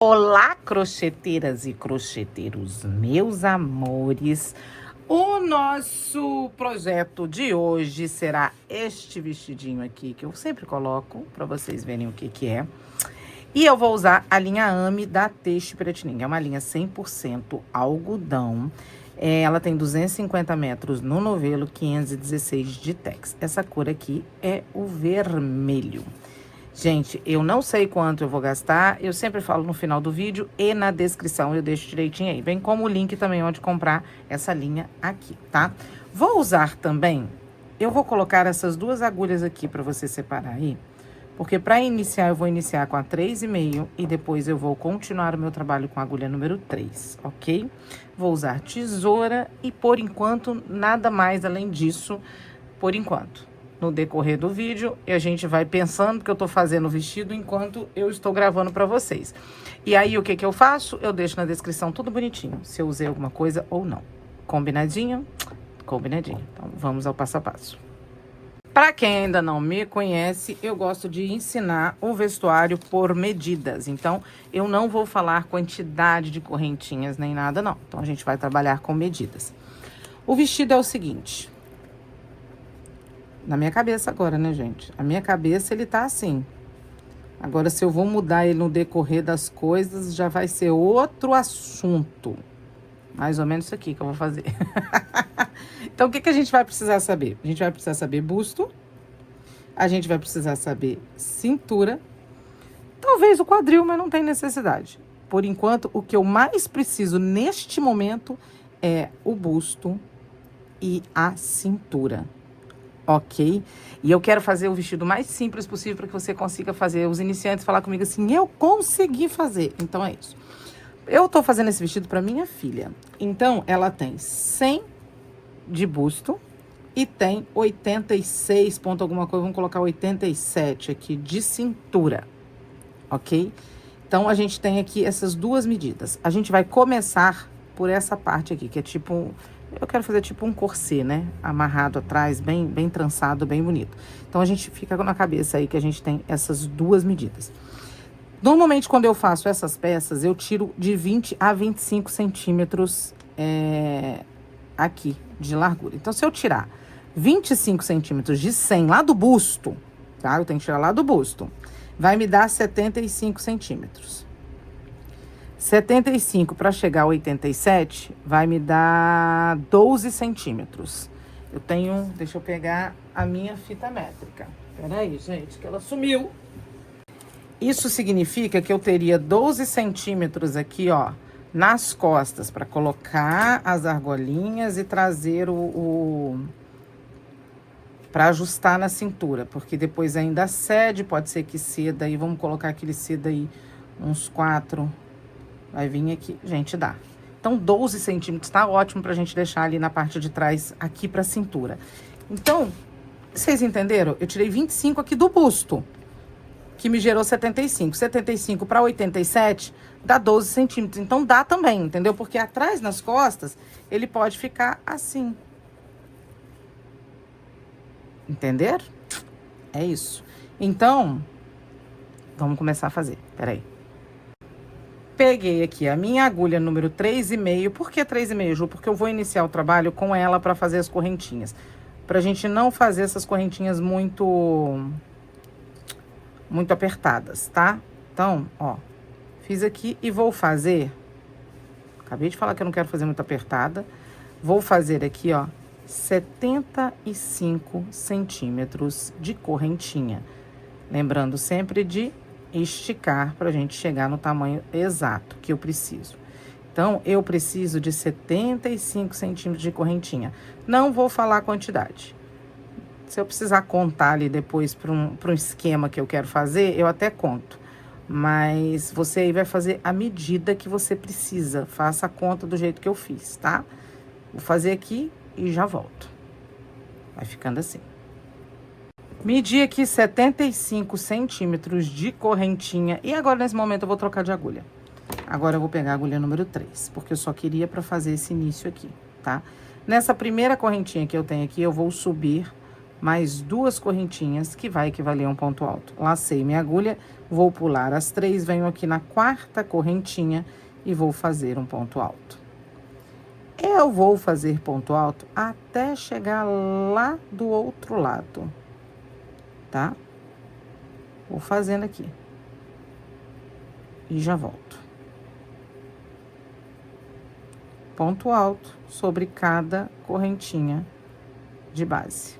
Olá, crocheteiras e crocheteiros, meus amores. O nosso projeto de hoje será este vestidinho aqui, que eu sempre coloco para vocês verem o que é. E eu vou usar a linha Ame da Têxtil Piratininga. É uma linha 100% algodão. Ela tem 250 metros no novelo, 516 de tex. Essa cor aqui é o vermelho. Gente, eu não sei quanto eu vou gastar, eu sempre falo no final do vídeo e na descrição eu deixo direitinho aí. Bem como o link também onde comprar essa linha aqui, tá? Vou usar também, eu vou colocar essas duas agulhas aqui pra você separar aí. Porque pra iniciar, eu vou iniciar com a 3,5 e depois eu vou continuar o meu trabalho com a agulha número 3, ok? Vou usar tesoura e por enquanto nada mais além disso, por enquanto. No decorrer do vídeo, e a gente vai pensando que eu tô fazendo o vestido enquanto eu estou gravando pra vocês. E aí, o que eu faço? Eu deixo na descrição tudo bonitinho, se eu usei alguma coisa ou não. Combinadinho? Combinadinho. Então, vamos ao passo a passo. Pra quem ainda não me conhece, eu gosto de ensinar o vestuário por medidas. Então, eu não vou falar quantidade de correntinhas nem nada, não. Então, a gente vai trabalhar com medidas. O vestido é o seguinte... Na minha cabeça agora, né, gente? A minha cabeça, ele tá assim. Agora, se eu vou mudar ele no decorrer das coisas, já vai ser outro assunto. Mais ou menos isso aqui que eu vou fazer. Então, o que a gente vai precisar saber? A gente vai precisar saber busto. A gente vai precisar saber cintura. Talvez o quadril, mas não tem necessidade. Por enquanto, o que eu mais preciso neste momento é o busto e a cintura. Ok? E eu quero fazer o vestido mais simples possível para que você consiga fazer. Os iniciantes falar comigo assim, eu consegui fazer. Então, é isso. Eu tô fazendo esse vestido para minha filha. Então, ela tem 100 de busto e tem 86 ponto alguma coisa. Vamos colocar 87 aqui de cintura. Ok? Então, a gente tem aqui essas duas medidas. A gente vai começar por essa parte aqui, que é tipo... Eu quero fazer tipo um corset, né? Amarrado atrás, bem trançado, bem bonito. Então, a gente fica na cabeça aí que a gente tem essas duas medidas. Normalmente, quando eu faço essas peças, eu tiro de 20 a 25 centímetros aqui de largura. Então, se eu tirar 25 centímetros de 100 lá do busto, tá? Eu tenho que tirar lá do busto. Vai me dar 75 centímetros. 75 para chegar a 87 vai me dar 12 centímetros. Eu tenho, deixa eu pegar a minha fita métrica. Peraí, gente, que ela sumiu. Isso significa que eu teria 12 centímetros aqui, ó, nas costas, para colocar as argolinhas e trazer para ajustar na cintura, porque depois ainda cede, pode ser que ceda aí, vamos colocar aquele ceda aí, uns 4... Vai vir aqui, gente, dá. Então, 12 centímetros tá ótimo pra gente deixar ali na parte de trás, aqui pra cintura. Então, vocês entenderam? Eu tirei 25 aqui do busto, que me gerou 75. 75 para 87 dá 12 centímetros. Então, dá também, entendeu? Porque atrás, nas costas, ele pode ficar assim. Entenderam? É isso. Então, vamos começar a fazer. Peraí. Peguei aqui a minha agulha número 3,5. Por que 3,5, Ju? Porque eu vou iniciar o trabalho com ela para fazer as correntinhas. Pra gente não fazer essas correntinhas muito apertadas, tá? Então, ó, fiz aqui e vou fazer... Acabei de falar que eu não quero fazer muito apertada. Vou fazer aqui, ó, 75 centímetros de correntinha. Lembrando sempre de... esticar pra gente chegar no tamanho exato que eu preciso. Então, eu preciso de 75 centímetros de correntinha. Não vou falar a quantidade. Se eu precisar contar ali depois para um esquema que eu quero fazer, eu até conto. Mas você aí vai fazer a medida que você precisa. Faça a conta do jeito que eu fiz, tá? Vou fazer aqui e já volto. Vai ficando assim. Medi aqui 75 centímetros de correntinha. E agora, nesse momento, eu vou trocar de agulha. Agora, eu vou pegar a agulha número 3, porque eu só queria pra fazer esse início aqui, tá? Nessa primeira correntinha que eu tenho aqui, eu vou subir mais 2 correntinhas, que vai equivaler a um ponto alto. Lacei minha agulha, vou pular as 3, venho aqui na 4ª correntinha e vou fazer um ponto alto. Eu vou fazer ponto alto até chegar lá do outro lado, tá? Vou fazendo aqui. E já volto. Ponto alto sobre cada correntinha de base.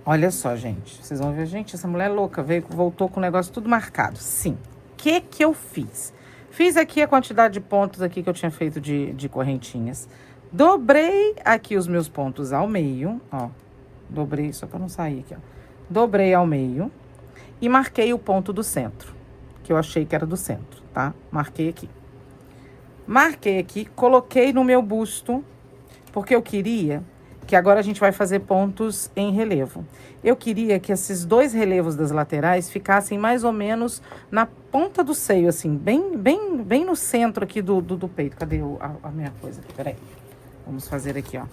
Olha só, gente. Vocês vão ver, gente, essa mulher é louca. Voltou com o negócio tudo marcado. Sim. O que eu fiz? Fiz aqui a quantidade de pontos aqui que eu tinha feito de correntinhas. Dobrei aqui os meus pontos ao meio, ó. Dobrei, só pra não sair aqui, ó. Dobrei ao meio e marquei o ponto do centro, que eu achei que era do centro, tá? Marquei aqui. Marquei aqui, coloquei no meu busto, porque eu queria que agora a gente vai fazer pontos em relevo. Eu queria que esses 2 relevos das laterais ficassem mais ou menos na ponta do seio, assim, bem no centro aqui do peito. Cadê a minha coisa aqui? Peraí. Vamos fazer aqui, ó.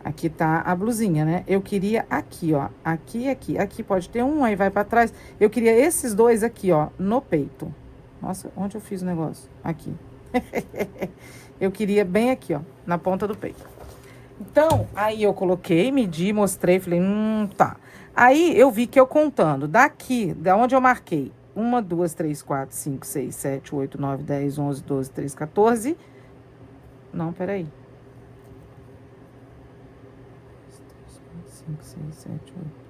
Aqui tá a blusinha, né? Eu queria aqui, ó. Aqui e aqui. Aqui pode ter um, aí vai pra trás. Eu queria esses 2 aqui, ó, no peito. Nossa, onde eu fiz o negócio? Aqui. Eu queria bem aqui, ó, na ponta do peito. Então, aí eu coloquei, medi, mostrei, falei, tá. Aí eu vi que eu contando daqui, da onde eu marquei, 1, 2, 3, 4, 5, 6, 7, 8, 9, 10, 11, 12, 13, 14. Não, peraí. 5, 6, 7, 8.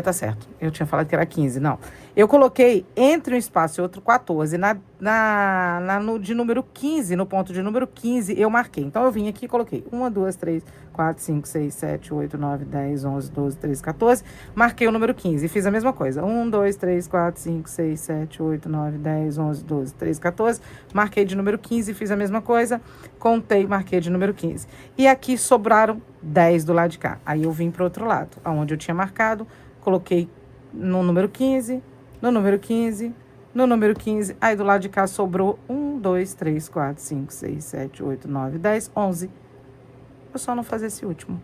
Tá certo. Eu tinha falado que era 15, não. Eu coloquei entre um espaço e outro 14. No de número 15, no ponto de número 15, eu marquei. Então, eu vim aqui e coloquei 1, 2, 3, 4, 5, 6, 7, 8, 9, 10, 11, 12, 13, 14. Marquei o número 15 e fiz a mesma coisa. 1, 2, 3, 4, 5, 6, 7, 8, 9, 10, 11, 12, 13, 14. Marquei de número 15 e fiz a mesma coisa. Contei, marquei de número 15. E aqui sobraram 10 do lado de cá. Aí, eu vim para o outro lado, aonde eu tinha marcado. Coloquei no número 15, no número 15, no número 15. Aí, do lado de cá, sobrou 1, 2, 3, 4, 5, 6, 7, 8, 9, 10, 11. Eu só não fazer esse último.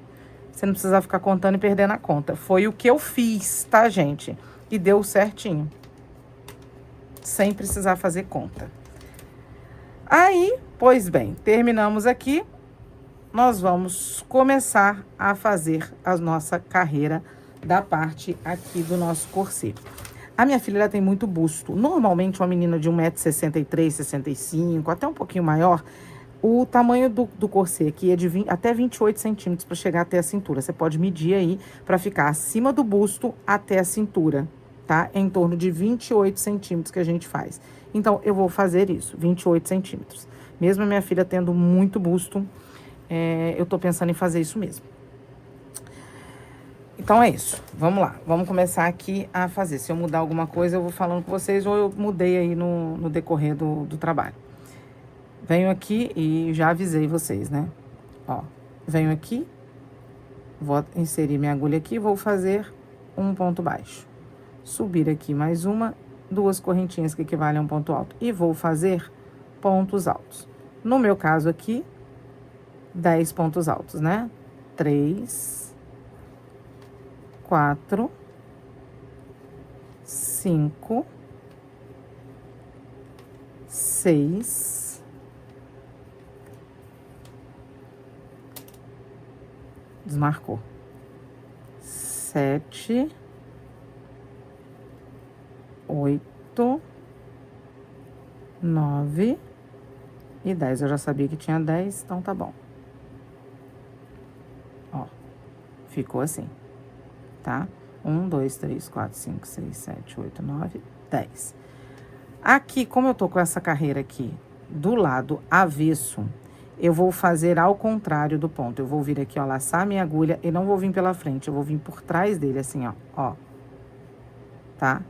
Você não precisa ficar contando e perdendo a conta. Foi o que eu fiz, tá, gente? E deu certinho. Sem precisar fazer conta. Aí, pois bem, terminamos aqui. Nós vamos começar a fazer a nossa carreira da parte aqui do nosso corset. A minha filha, ela tem muito busto. Normalmente, uma menina de 1,63 m, 65, até um pouquinho maior, o tamanho do corset aqui é de até 28 centímetros para chegar até a cintura. Você pode medir aí para ficar acima do busto até a cintura, tá? É em torno de 28 centímetros que a gente faz. Então, eu vou fazer isso, 28 centímetros. Mesmo a minha filha tendo muito busto, eu tô pensando em fazer isso mesmo. Então, é isso. Vamos lá. Vamos começar aqui a fazer. Se eu mudar alguma coisa, eu vou falando com vocês, ou eu mudei aí no decorrer do trabalho. Venho aqui e já avisei vocês, né? Ó, venho aqui, vou inserir minha agulha aqui, vou fazer um ponto baixo. Subir aqui mais 2 correntinhas que equivalem a um ponto alto. E vou fazer pontos altos. No meu caso aqui, 10 pontos altos, né? 3... 4, 5, 6, 7, 8, 9 e 10. Eu já sabia que tinha 10, então tá bom. Ó, ficou assim. Tá? 1, 2, 3, 4, 5, 6, 7, 8, 9, 10. Aqui, como eu tô com essa carreira aqui do lado avesso, eu vou fazer ao contrário do ponto. Eu vou vir aqui, ó, laçar minha agulha e não vou vir pela frente, eu vou vir por trás dele, assim, ó. Tá?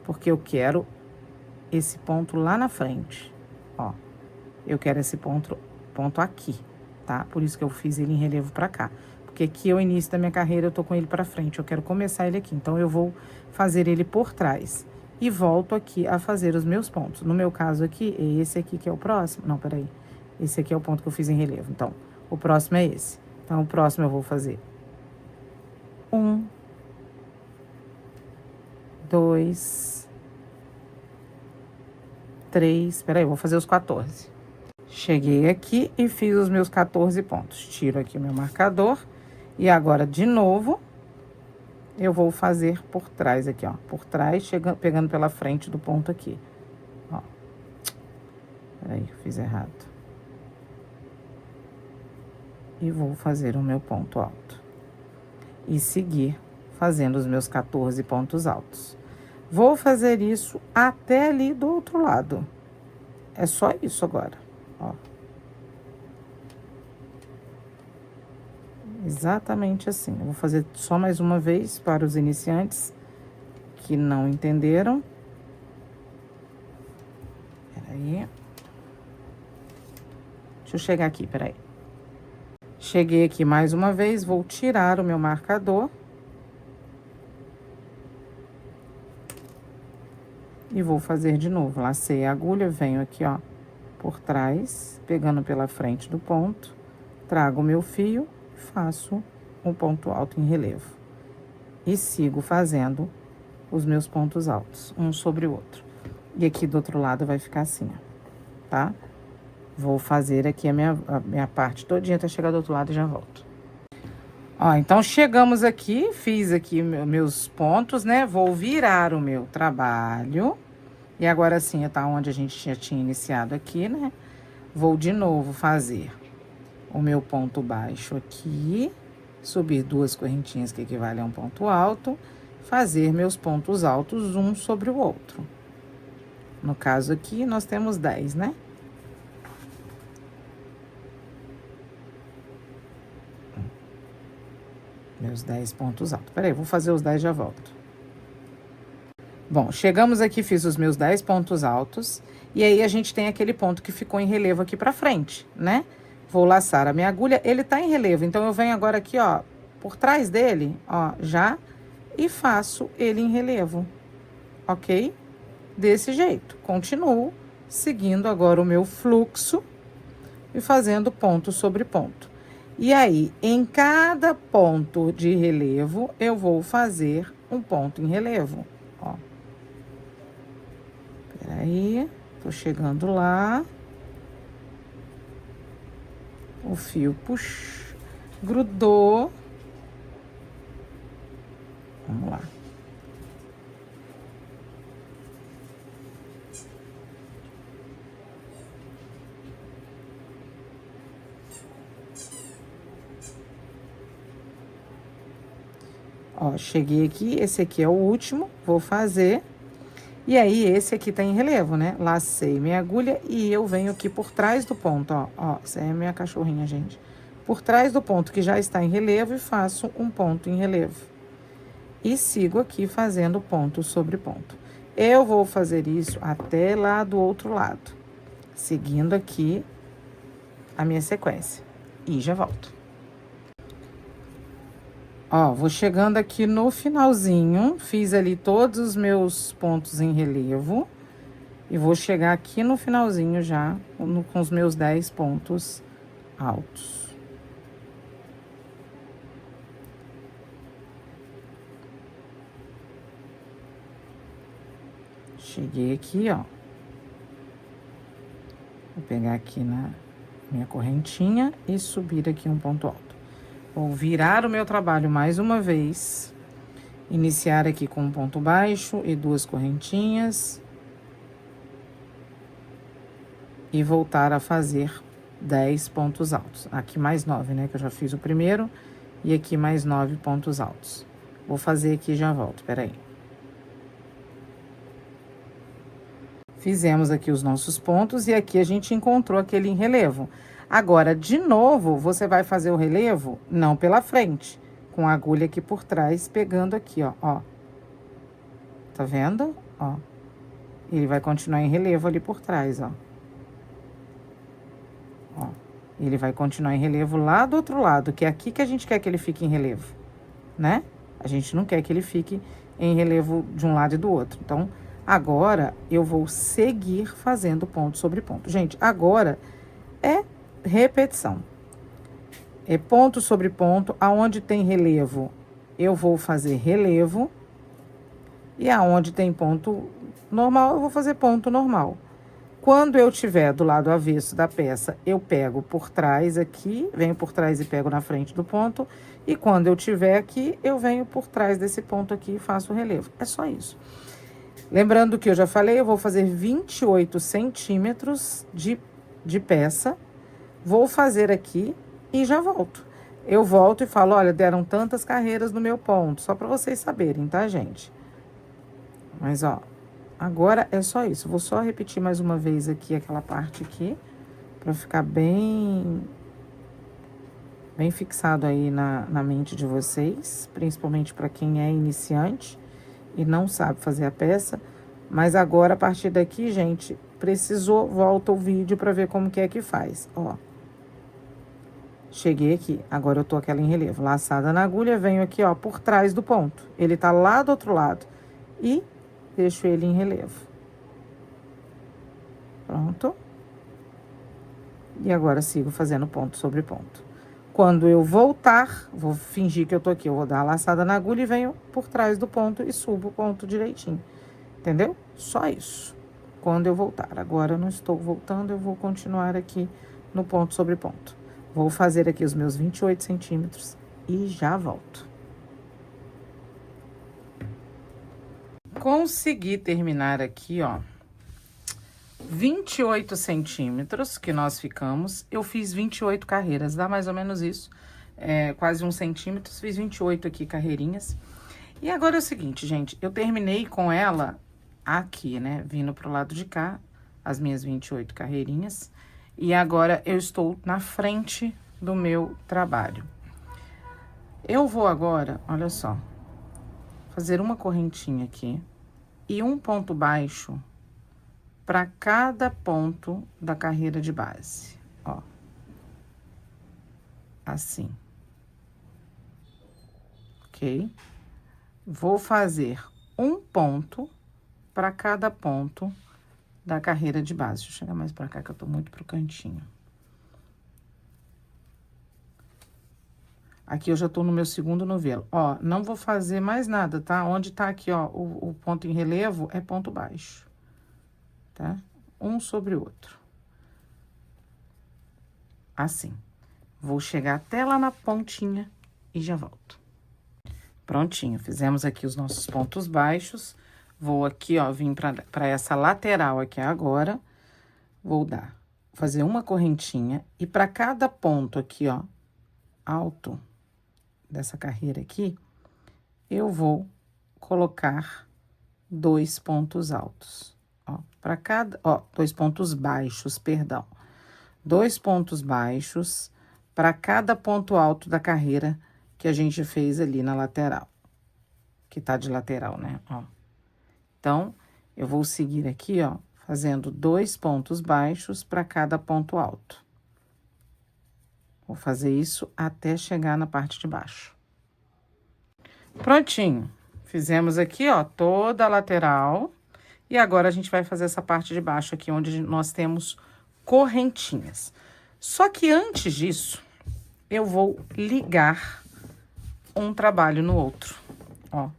Porque eu quero esse ponto lá na frente, ó. Eu quero esse ponto aqui, tá? Por isso que eu fiz ele em relevo pra cá. Porque aqui é o início da minha carreira, eu tô com ele pra frente, eu quero começar ele aqui. Então, eu vou fazer ele por trás. E volto aqui a fazer os meus pontos. No meu caso aqui, é esse aqui que é o próximo. Não, peraí. Esse aqui é o ponto que eu fiz em relevo. Então, o próximo é esse. Então, o próximo eu vou fazer 1, 2, 3, espera aí, eu vou fazer os 14. Cheguei aqui e fiz os meus 14 pontos. Tiro aqui o meu marcador. E agora, de novo, eu vou fazer por trás aqui, ó. Por trás, pegando pela frente do ponto aqui. Ó. Peraí, eu fiz errado. E vou fazer o meu ponto alto. E seguir fazendo os meus 14 pontos altos. Vou fazer isso até ali do outro lado. É só isso agora, ó. Exatamente assim. Eu vou fazer só mais uma vez para os iniciantes que não entenderam. Peraí. Deixa eu chegar aqui, peraí. Cheguei aqui mais uma vez, vou tirar o meu marcador. E vou fazer de novo. Lacei a agulha, venho aqui, ó, por trás, pegando pela frente do ponto. Trago o meu fio e faço um ponto alto em relevo. E sigo fazendo os meus pontos altos, um sobre o outro. E aqui do outro lado vai ficar assim, ó, tá? Vou fazer aqui a minha parte todinha até chegar do outro lado e já volto. Ó, então chegamos aqui, fiz aqui meus pontos, né? Vou virar o meu trabalho. E agora sim, tá onde a gente já tinha iniciado aqui, né? Vou de novo fazer o meu ponto baixo aqui, subir 2 correntinhas que equivalem a um ponto alto, fazer meus pontos altos um sobre o outro. No caso aqui, nós temos 10, né? Meus 10 pontos altos. Peraí, vou fazer os 10 e já volto. Bom, chegamos aqui, fiz os meus 10 pontos altos. E aí, a gente tem aquele ponto que ficou em relevo aqui pra frente, né? Vou laçar a minha agulha, ele tá em relevo. Então, eu venho agora aqui, ó, por trás dele, ó, já. E faço ele em relevo, ok? Desse jeito. Continuo seguindo agora o meu fluxo e fazendo ponto sobre ponto. E aí, em cada ponto de relevo, eu vou fazer um ponto em relevo, ó. Peraí, tô chegando lá. O fio puxou, grudou. Vamos lá. Ó, cheguei aqui, esse aqui é o último, vou fazer. E aí, esse aqui tá em relevo, né? Lacei minha agulha e eu venho aqui por trás do ponto, ó. Ó, essa é a minha cachorrinha, gente. Por trás do ponto que já está em relevo e faço um ponto em relevo. E sigo aqui fazendo ponto sobre ponto. Eu vou fazer isso até lá do outro lado, seguindo aqui a minha sequência. E já volto. Ó, vou chegando aqui no finalzinho, fiz ali todos os meus pontos em relevo. E vou chegar aqui no finalzinho já, com os meus 10 pontos altos. Cheguei aqui, ó. Vou pegar aqui na minha correntinha e subir aqui um ponto alto. Vou virar o meu trabalho mais uma vez. Iniciar aqui com um ponto baixo e 2 correntinhas. E voltar a fazer 10 pontos altos. Aqui mais 9, né? Que eu já fiz o primeiro. E aqui mais 9 pontos altos. Vou fazer aqui e já volto, peraí. Fizemos aqui os nossos pontos e aqui a gente encontrou aquele em relevo. Agora, de novo, você vai fazer o relevo, não pela frente, com a agulha aqui por trás, pegando aqui, ó. Tá vendo? Ó. Ele vai continuar em relevo ali por trás, ó. Ó. Ele vai continuar em relevo lá do outro lado, que é aqui que a gente quer que ele fique em relevo, né? A gente não quer que ele fique em relevo de um lado e do outro. Então, agora, eu vou seguir fazendo ponto sobre ponto. Gente, agora é repetição. É ponto sobre ponto. Aonde tem relevo, eu vou fazer relevo. E aonde tem ponto normal, eu vou fazer ponto normal. Quando eu tiver do lado avesso da peça, eu pego por trás aqui, venho por trás e pego na frente do ponto. E quando eu tiver aqui, eu venho por trás desse ponto aqui e faço o relevo. É só isso. Lembrando que eu já falei, eu vou fazer 28 centímetros de peça. Vou fazer aqui e já volto. Eu volto e falo, olha, deram tantas carreiras no meu ponto. Só para vocês saberem, tá, gente? Mas, ó, agora é só isso. Vou só repetir mais uma vez aqui aquela parte aqui, pra ficar bem fixado aí na mente de vocês, principalmente para quem é iniciante e não sabe fazer a peça. Mas agora, a partir daqui, gente, precisou, volta o vídeo para ver como que é que faz, ó. Cheguei aqui, agora eu tô aquela em relevo, laçada na agulha, venho aqui, ó, por trás do ponto. Ele tá lá do outro lado e deixo ele em relevo. Pronto. E agora sigo fazendo ponto sobre ponto. Quando eu voltar, vou fingir que eu tô aqui, eu vou dar a laçada na agulha e venho por trás do ponto e subo o ponto direitinho. Entendeu? Só isso. Quando eu voltar. Agora eu não estou voltando, eu vou continuar aqui no ponto sobre ponto. Vou fazer aqui os meus 28 centímetros e já volto. Consegui terminar aqui, ó, 28 centímetros que nós ficamos. Eu fiz 28 carreiras, dá mais ou menos isso. Quase 1 centímetro, fiz 28 aqui carreirinhas. E agora é o seguinte, gente, eu terminei com ela aqui, né, vindo pro lado de cá, as minhas 28 carreirinhas. E agora eu estou na frente do meu trabalho. Eu vou agora, olha só, fazer uma correntinha aqui e um ponto baixo para cada ponto da carreira de base, ó. Assim. Ok? Vou fazer um ponto para cada ponto da carreira de base. Deixa eu chegar mais para cá, que eu tô muito pro cantinho. Aqui eu já tô no meu segundo novelo. Ó, não vou fazer mais nada, tá? Onde tá aqui, ó, o ponto em relevo é ponto baixo, tá? Um sobre o outro. Assim. Vou chegar até lá na pontinha e já volto. Prontinho, fizemos aqui os nossos pontos baixos. Vou aqui, ó, vim pra essa lateral aqui agora. Vou fazer uma correntinha. E pra cada ponto aqui, ó, alto dessa carreira aqui, eu vou colocar 2 pontos altos. Ó, pra cada, ó, 2 pontos baixos, perdão. 2 pontos baixos para cada ponto alto da carreira que a gente fez ali na lateral. Que tá de lateral, né? Ó. Então, eu vou seguir aqui, ó, fazendo 2 pontos baixos para cada ponto alto. Vou fazer isso até chegar na parte de baixo. Prontinho. Fizemos aqui, ó, toda a lateral. E agora, a gente vai fazer essa parte de baixo aqui, onde nós temos correntinhas. Só que antes disso, eu vou ligar um trabalho no outro, ó.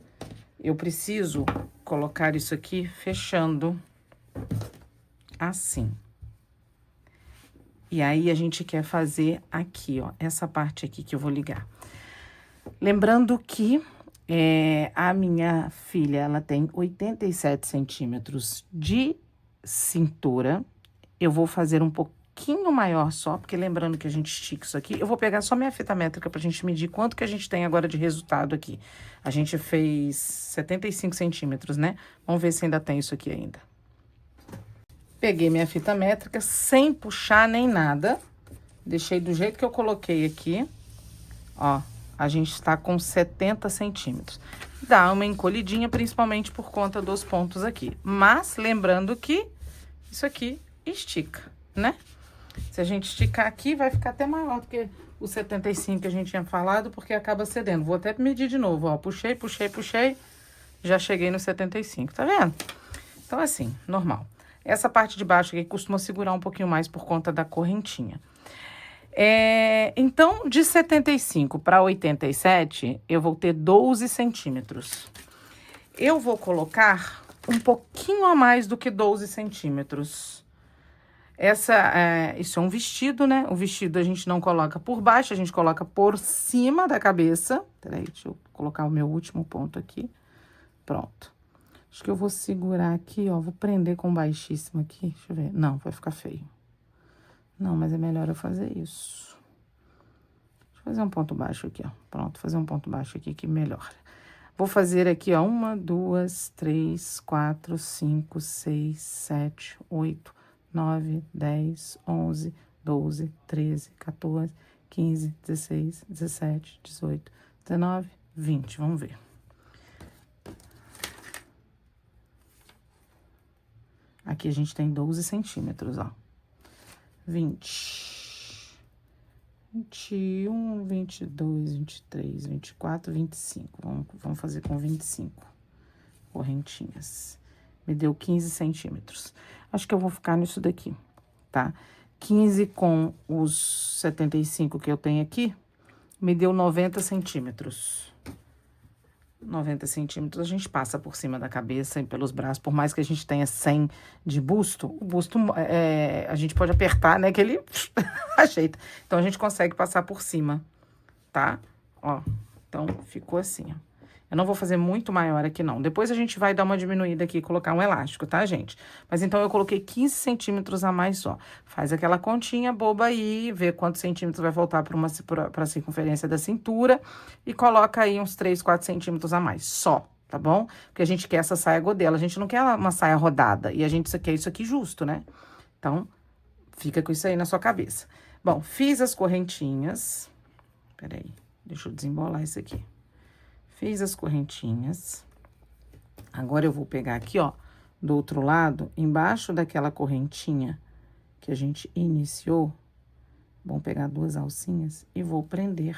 Eu preciso colocar isso aqui fechando assim. E aí, a gente quer fazer aqui, ó, essa parte aqui que eu vou ligar. Lembrando que a minha filha, ela tem 87 centímetros de cintura. Eu vou fazer um pouquinho maior só, porque lembrando que a gente estica isso aqui, eu vou pegar só minha fita métrica pra gente medir quanto que a gente tem agora de resultado aqui. A gente fez 75 centímetros, né? Vamos ver se ainda tem isso aqui ainda. Peguei minha fita métrica sem puxar nem nada. Deixei do jeito que eu coloquei aqui. Ó, a gente está com 70 centímetros. Dá uma encolhidinha, principalmente por conta dos pontos aqui. Mas, lembrando que isso aqui estica, né? Se a gente esticar aqui, vai ficar até maior do que o 75 que a gente tinha falado, porque acaba cedendo. Vou até medir de novo, ó. Puxei, puxei, puxei. Já cheguei no 75, tá vendo? Então, assim, normal. Essa parte de baixo aqui costuma segurar um pouquinho mais por conta da correntinha. Então, de 75 para 87, eu vou ter 12 centímetros. Eu vou colocar um pouquinho a mais do que 12 centímetros. Isso é um vestido, né? O vestido a gente não coloca por baixo, a gente coloca por cima da cabeça. Peraí, deixa eu colocar o meu último ponto aqui. Pronto. Acho que eu vou segurar aqui, ó. Vou prender com baixíssimo aqui. Deixa eu ver. Não, vai ficar feio. Não, mas é melhor eu fazer isso. Deixa eu fazer um ponto baixo aqui, ó. Pronto, fazer um ponto baixo aqui que melhora. Vou fazer aqui, ó. 1, 2, 3, 4, 5, 6, 7, 8, 9, 10, 11, 12, 13, 14, 15, 16, 17, 18, 19, 20. Vamos ver. Aqui a gente tem 12 centímetros, ó. 20, 21, 22, 23, 24, 25. Vamos fazer com 25 correntinhas. Me deu 15 centímetros. Acho que eu vou ficar nisso daqui, tá? 15 com os 75 que eu tenho aqui, me deu 90 centímetros. 90 centímetros, a gente passa por cima da cabeça e pelos braços. Por mais que a gente tenha 100 de busto, o busto a gente pode apertar, né? Que ele ajeita. Então, a gente consegue passar por cima, tá? Ó, então, ficou assim, ó. Eu não vou fazer muito maior aqui, não. Depois a gente vai dar uma diminuída aqui e colocar um elástico, tá, gente? Mas então, eu coloquei 15 centímetros a mais só. Faz aquela continha boba aí, vê quantos centímetros vai voltar para a circunferência da cintura e coloca aí uns 3, 4 centímetros a mais, só, tá bom? Porque a gente quer essa saia godela, a gente não quer uma saia rodada e a gente quer isso aqui justo, né? Então, fica com isso aí na sua cabeça. Bom, fiz as correntinhas. Peraí, deixa eu desembolar isso aqui. Fiz as correntinhas. Agora, eu vou pegar aqui, ó, do outro lado, embaixo daquela correntinha que a gente iniciou, vou pegar 2 alcinhas e vou prender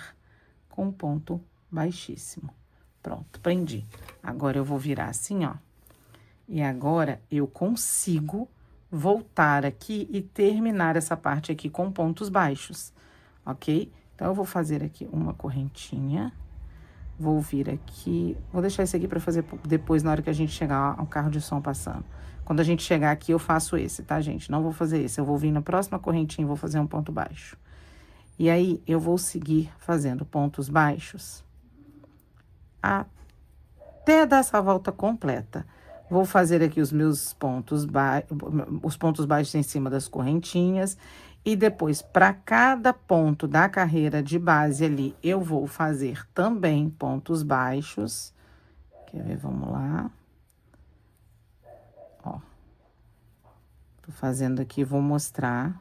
com um ponto baixíssimo. Pronto, prendi. Agora, eu vou virar assim, ó. E agora, eu consigo voltar aqui e terminar essa parte aqui com pontos baixos, ok? Então, eu vou fazer aqui uma correntinha. Vou vir aqui, vou deixar esse aqui para fazer depois, na hora que a gente chegar ao carro de som passando. Quando a gente chegar aqui, eu faço esse, tá, gente? Não vou fazer esse, eu vou vir na próxima correntinha e vou fazer um ponto baixo. E aí, eu vou seguir fazendo pontos baixos até dar essa volta completa. Vou fazer aqui os meus pontos baixos em cima das correntinhas. E depois, para cada ponto da carreira de base ali, eu vou fazer também pontos baixos. Quer ver? Vamos lá. Ó. Tô fazendo aqui, vou mostrar.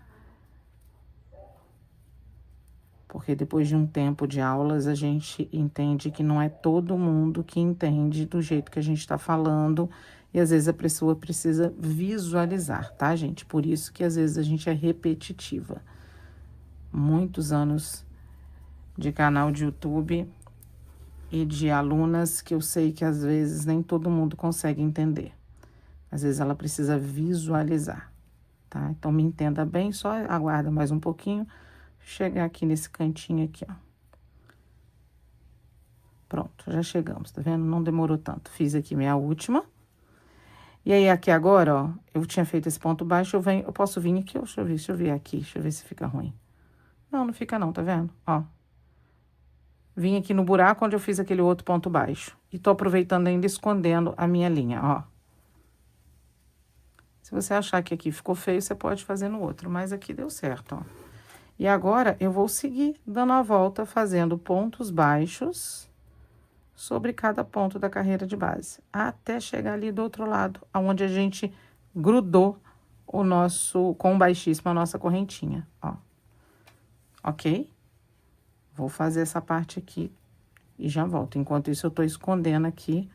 Porque depois de um tempo de aulas, a gente entende que não é todo mundo que entende do jeito que a gente tá falando. E às vezes a pessoa precisa visualizar, tá, gente? Por isso que às vezes a gente é repetitiva. Muitos anos de canal de YouTube e de alunas que eu sei que às vezes nem todo mundo consegue entender. Às vezes ela precisa visualizar, tá? Então, me entenda bem, só aguarda mais um pouquinho, chegar aqui nesse cantinho aqui, ó. Pronto, já chegamos, tá vendo? Não demorou tanto. Fiz aqui minha última. E aí, aqui agora, ó, eu tinha feito esse ponto baixo, eu posso vir aqui, deixa eu ver aqui, deixa eu ver se fica ruim. Não, não fica não, tá vendo? Ó. Vim aqui no buraco onde eu fiz aquele outro ponto baixo. E tô aproveitando ainda, escondendo a minha linha, ó. Se você achar que aqui ficou feio, você pode fazer no outro, mas aqui deu certo, ó. E agora, eu vou seguir dando a volta, fazendo pontos baixos sobre cada ponto da carreira de base, até chegar ali do outro lado, aonde a gente grudou o nosso, com baixíssimo, a nossa correntinha, ó. Ok? Vou fazer essa parte aqui e já volto. Enquanto isso, eu tô escondendo aqui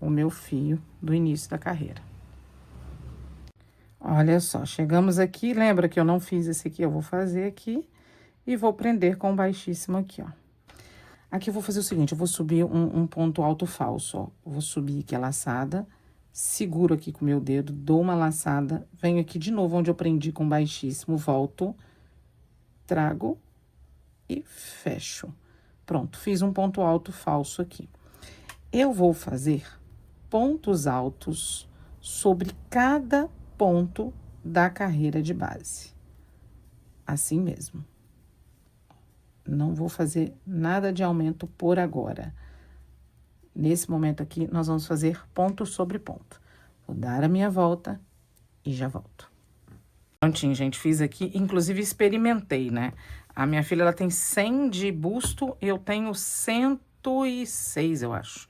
o meu fio do início da carreira. Olha só, chegamos aqui, lembra que eu não fiz esse aqui, eu vou fazer aqui e vou prender com baixíssimo aqui, ó. Aqui eu vou fazer o seguinte, eu vou subir um ponto alto falso, ó. Eu vou subir aqui a laçada, seguro aqui com o meu dedo, dou uma laçada, venho aqui de novo onde eu prendi com baixíssimo, volto trago e fecho. Pronto, fiz um ponto alto falso aqui. Eu vou fazer pontos altos sobre cada ponto da carreira de base. Assim mesmo. Não vou fazer nada de aumento por agora. Nesse momento aqui, nós vamos fazer ponto sobre ponto. Vou dar a minha volta e já volto. Prontinho, gente, fiz aqui, inclusive experimentei, né? A minha filha, ela tem 100 de busto, eu tenho 106, eu acho.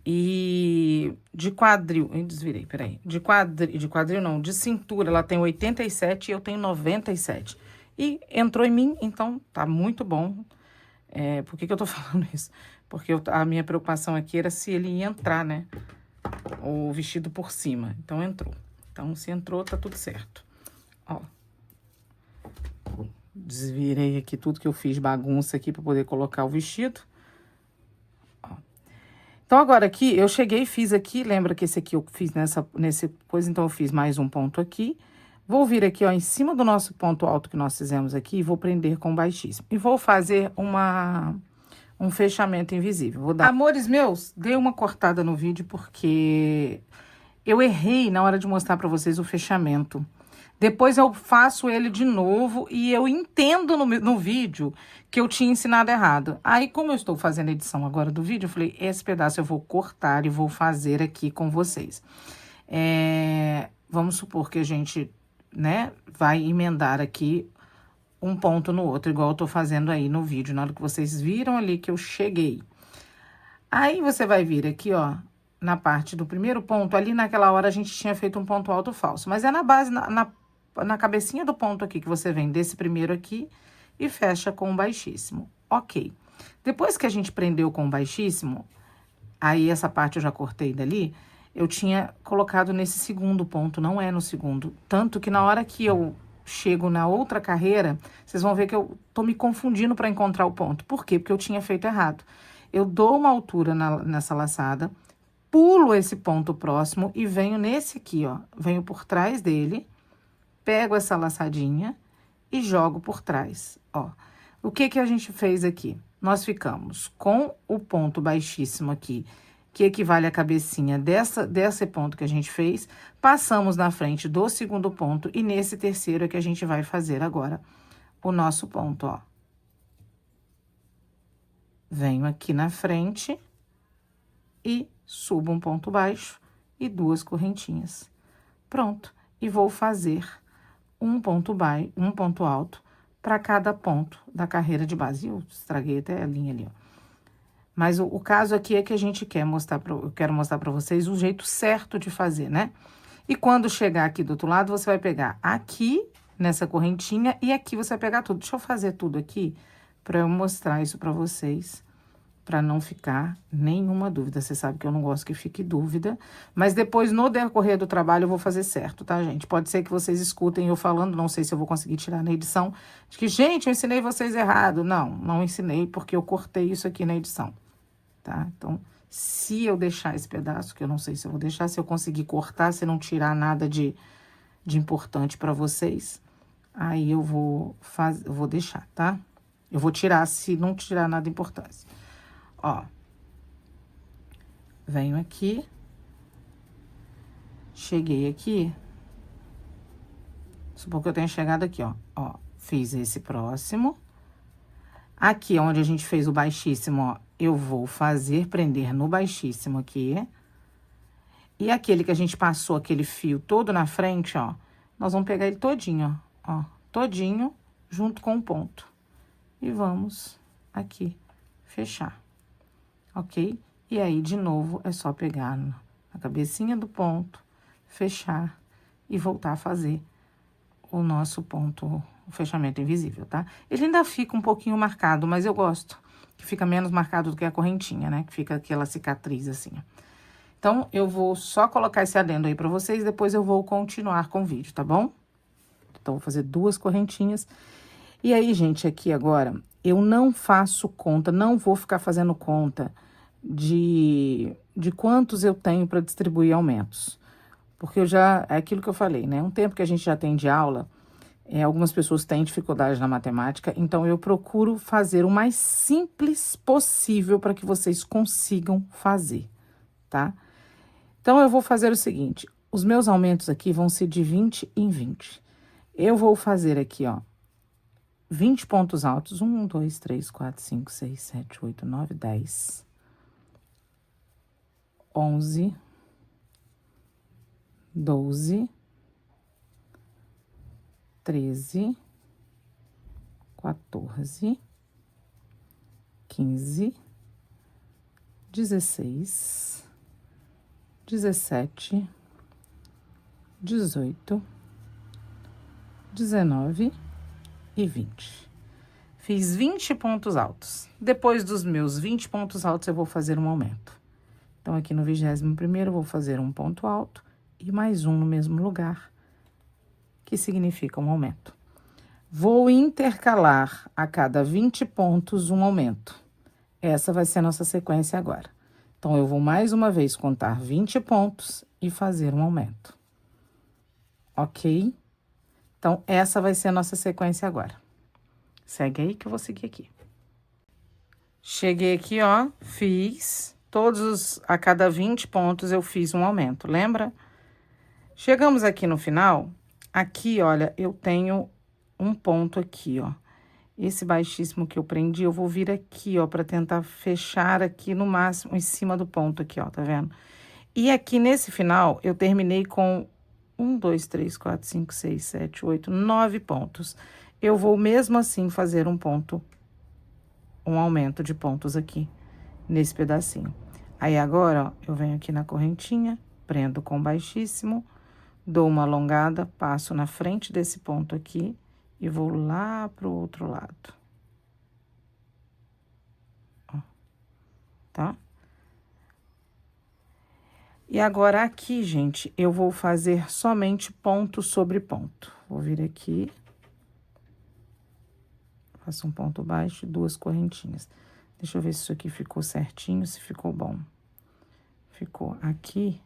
E de quadril, eu desvirei, peraí. De quadril não, de cintura, ela tem 87 e eu tenho 97. E entrou em mim, então tá muito bom. Por que eu tô falando isso? Porque a minha preocupação aqui era se ele ia entrar, né? O vestido por cima. Então, entrou. Então, se entrou, tá tudo certo. Ó. Desvirei aqui tudo que eu fiz bagunça aqui pra poder colocar o vestido. Ó. Então, agora aqui, eu cheguei e fiz aqui, lembra que esse aqui eu fiz nesse coisa, então eu fiz mais um ponto aqui. Vou vir aqui, ó, em cima do nosso ponto alto que nós fizemos aqui e vou prender com baixíssimo. E vou fazer um fechamento invisível. Vou dar... Amores meus, dei uma cortada no vídeo porque eu errei na hora de mostrar pra vocês o fechamento. Depois eu faço ele de novo e eu entendo no vídeo que eu tinha ensinado errado. Aí, como eu estou fazendo a edição agora do vídeo, eu falei, esse pedaço eu vou cortar e vou fazer aqui com vocês. Vamos supor que a gente, né, vai emendar aqui um ponto no outro, igual eu tô fazendo aí no vídeo, na hora que vocês viram ali que eu cheguei. Aí, você vai vir aqui, ó, na parte do primeiro ponto, ali naquela hora a gente tinha feito um ponto alto falso, mas é na base, na cabecinha do ponto aqui, que você vem desse primeiro aqui e fecha com o baixíssimo. Ok. Depois que a gente prendeu com o baixíssimo, aí essa parte eu já cortei dali, eu tinha colocado nesse segundo ponto, não é no segundo. Tanto que na hora que eu chego na outra carreira, vocês vão ver que eu tô me confundindo para encontrar o ponto. Por quê? Porque eu tinha feito errado. Eu dou uma altura nessa laçada, pulo esse ponto próximo e venho nesse aqui, ó. Venho por trás dele, pego essa laçadinha e jogo por trás, ó. O que que a gente fez aqui? Nós ficamos com o ponto baixíssimo aqui, que equivale à cabecinha desse ponto que a gente fez, passamos na frente do segundo ponto e nesse terceiro é que a gente vai fazer agora o nosso ponto, ó. Venho aqui na frente e subo um ponto baixo e 2 correntinhas. Pronto. E vou fazer um ponto alto para cada ponto da carreira de base. Eu estraguei até a linha ali, ó. Mas o caso aqui é que a gente eu quero mostrar para vocês o jeito certo de fazer, né? E quando chegar aqui do outro lado, você vai pegar aqui, nessa correntinha, e aqui você vai pegar tudo. Deixa eu fazer tudo aqui para eu mostrar isso para vocês, para não ficar nenhuma dúvida. Você sabe que eu não gosto que fique dúvida, mas depois, no decorrer do trabalho, eu vou fazer certo, tá, gente? Pode ser que vocês escutem eu falando, não sei se eu vou conseguir tirar na edição, de que, gente, eu ensinei vocês errado. Não ensinei, porque eu cortei isso aqui na edição, tá? Então, se eu deixar esse pedaço, que eu não sei se eu vou deixar, se eu conseguir cortar, se não tirar nada de importante pra vocês, aí eu vou deixar, tá? Eu vou tirar, se não tirar nada de importância. Ó, venho aqui, cheguei aqui, supor que eu tenha chegado aqui, ó, fiz esse próximo. Aqui, onde a gente fez o baixíssimo, ó, eu vou prender no baixíssimo aqui. E aquele que a gente passou, aquele fio todo na frente, ó, nós vamos pegar ele todinho, ó, todinho, junto com o ponto. E vamos aqui fechar. Ok? E aí, de novo, é só pegar na cabecinha do ponto, fechar e voltar a fazer o nosso ponto, o fechamento invisível, tá? Ele ainda fica um pouquinho marcado, mas eu gosto que fica menos marcado do que a correntinha, né? Que fica aquela cicatriz assim, ó. Então, eu vou só colocar esse adendo aí pra vocês, depois eu vou continuar com o vídeo, tá bom? Então, vou fazer 2 correntinhas. E aí, gente, aqui agora, eu não faço conta, não vou ficar fazendo conta de quantos eu tenho para distribuir aumentos. Porque é aquilo que eu falei, né? Um tempo que a gente já tem de aula, Algumas pessoas têm dificuldade na matemática, então eu procuro fazer o mais simples possível para que vocês consigam fazer, tá? Então, eu vou fazer o seguinte, os meus aumentos aqui vão ser de 20 em 20. Eu vou fazer aqui, ó, 20 pontos altos, 1, 2, 3, 4, 5, 6, 7, 8, 9, 10, 11, 12, 13, 14, 15, 16, 17, 18, 19 e 20. Fiz 20 pontos altos. Depois dos meus 20 pontos altos, eu vou fazer um aumento. Então, aqui no 21º, eu vou fazer um ponto alto e mais um no mesmo lugar, que significa um aumento. Vou intercalar a cada 20 pontos um aumento. Essa vai ser a nossa sequência agora. Então, eu vou mais uma vez contar 20 pontos e fazer um aumento. Ok? Então, essa vai ser a nossa sequência agora. Segue aí que eu vou seguir aqui. Cheguei aqui, ó, fiz a cada 20 pontos eu fiz um aumento, lembra? Chegamos aqui no final, aqui, olha, eu tenho um ponto aqui, ó. Esse baixíssimo que eu prendi, eu vou vir aqui, ó, pra tentar fechar aqui no máximo, em cima do ponto aqui, ó, tá vendo? E aqui nesse final, eu terminei com 1, 2, 3, 4, 5, 6, 7, 8, 9 pontos. Eu vou mesmo assim fazer um aumento de pontos aqui, nesse pedacinho. Aí agora, ó, eu venho aqui na correntinha, prendo com baixíssimo, dou uma alongada, passo na frente desse ponto aqui e vou lá pro outro lado. Ó, tá? E agora aqui, gente, eu vou fazer somente ponto sobre ponto. Vou vir aqui. Faço um ponto baixo e 2 correntinhas. Deixa eu ver se isso aqui ficou certinho, se ficou bom. Ficou aqui.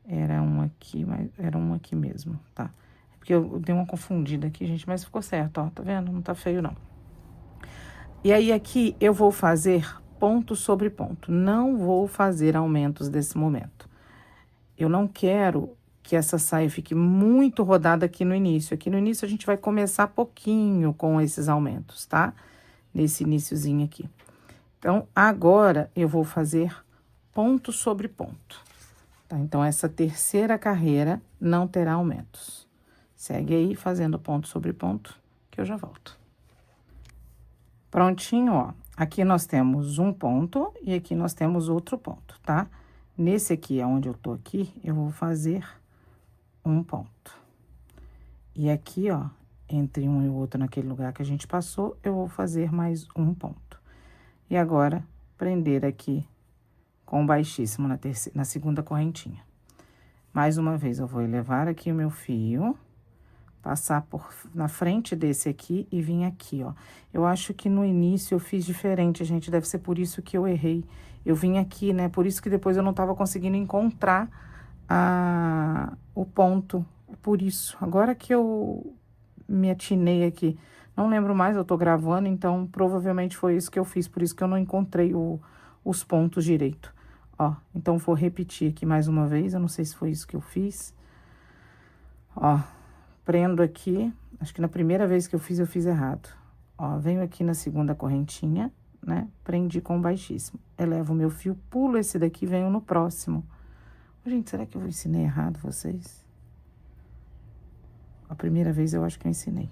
Era um aqui, mas era um aqui mesmo, tá? É porque eu dei uma confundida aqui, gente, mas ficou certo, ó. Tá vendo? Não tá feio, não. E aí, aqui, eu vou fazer ponto sobre ponto. Não vou fazer aumentos desse momento. Eu não quero que essa saia fique muito rodada aqui no início. Aqui no início, a gente vai começar pouquinho com esses aumentos, tá? Nesse iniciozinho aqui. Então, agora, eu vou fazer ponto sobre ponto, tá? Então, essa terceira carreira não terá aumentos. Segue aí, fazendo ponto sobre ponto, que eu já volto. Prontinho, ó. Aqui nós temos um ponto e aqui nós temos outro ponto, tá? Nesse aqui, onde eu tô aqui, eu vou fazer um ponto. E aqui, ó, entre um e o outro, naquele lugar que a gente passou, eu vou fazer mais um ponto. E agora, prender aqui com baixíssimo na segunda correntinha. Mais uma vez, eu vou elevar aqui o meu fio, passar na frente desse aqui e vir aqui, ó. Eu acho que no início eu fiz diferente, gente, deve ser por isso que eu errei. Eu vim aqui, né, por isso que depois eu não tava conseguindo encontrar o ponto, por isso. Agora que eu me atinei aqui, não lembro mais, eu tô gravando, então provavelmente foi isso que eu fiz, por isso que eu não encontrei os pontos direito. Ó, então vou repetir aqui mais uma vez, eu não sei se foi isso que eu fiz. Ó, prendo aqui, acho que na primeira vez que eu fiz errado. Ó, venho aqui na segunda correntinha, né? Prendi com baixíssimo. Elevo o meu fio, pulo esse daqui, venho no próximo. Gente, será que eu ensinei errado vocês? A primeira vez eu acho que eu ensinei.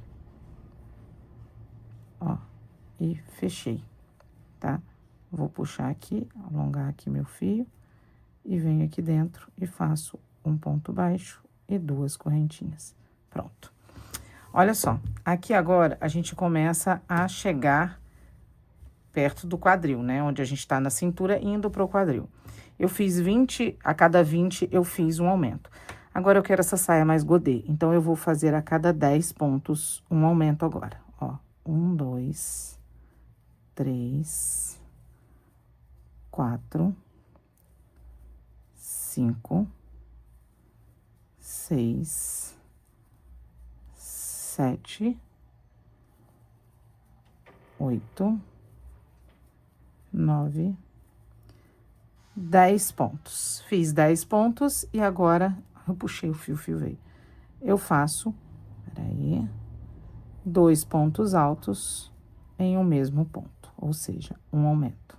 Ó, e fechei, tá? Vou puxar aqui, alongar aqui meu fio e venho aqui dentro e faço um ponto baixo e 2 correntinhas. Pronto. Olha só, aqui agora a gente começa a chegar perto do quadril, né? Onde a gente tá na cintura indo pro quadril. Eu fiz 20, a cada 20 eu fiz um aumento. Agora eu quero essa saia mais godê, então eu vou fazer a cada 10 pontos um aumento agora. Ó, 1, 2, 3, 4, 5, 6, 7, 8, 9, 10 pontos. Fiz 10 pontos e agora eu puxei o fio veio. Eu faço, peraí, 2 pontos altos em um mesmo ponto, ou seja, um aumento.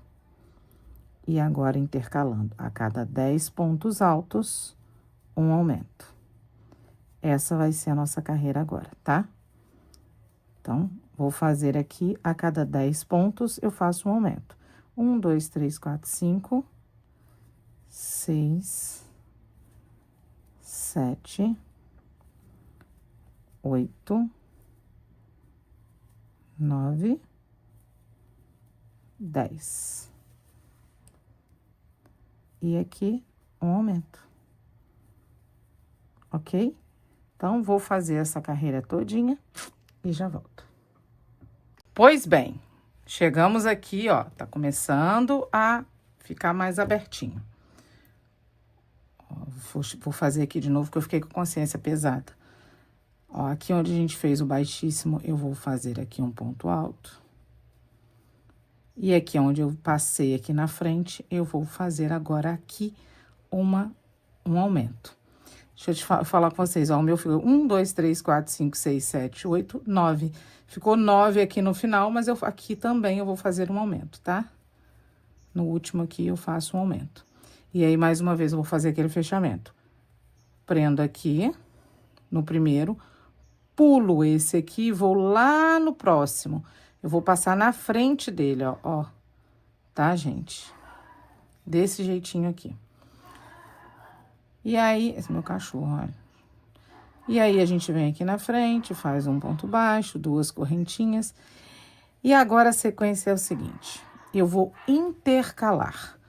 E agora intercalando a cada 10 pontos altos, um aumento. Essa vai ser a nossa carreira agora, tá? Então, vou fazer aqui a cada 10 pontos, eu faço um aumento. 1, 2, 3, 4, 5, 6, 7, 8, 9, 10. E aqui, um aumento. Ok? Então, vou fazer essa carreira todinha e já volto. Pois bem, chegamos aqui, ó, tá começando a ficar mais abertinho. Ó, vou fazer aqui de novo, que eu fiquei com consciência pesada. Ó, aqui onde a gente fez o baixíssimo, eu vou fazer aqui um ponto alto. E aqui onde eu passei aqui na frente, eu vou fazer agora aqui um aumento. Deixa eu te falar com vocês, ó, o meu ficou 1, 2, 3, 4, 5, 6, 7, 8, 9. Ficou 9 aqui no final, mas aqui também eu vou fazer um aumento, tá? No último aqui eu faço um aumento. E aí, mais uma vez, eu vou fazer aquele fechamento. Prendo aqui no primeiro, pulo esse aqui e vou lá no próximo. Eu vou passar na frente dele, ó, tá, gente? Desse jeitinho aqui. E aí, esse é meu cachorro, olha. E aí, a gente vem aqui na frente, faz um ponto baixo, 2 correntinhas. E agora, a sequência é o seguinte. Eu vou intercalar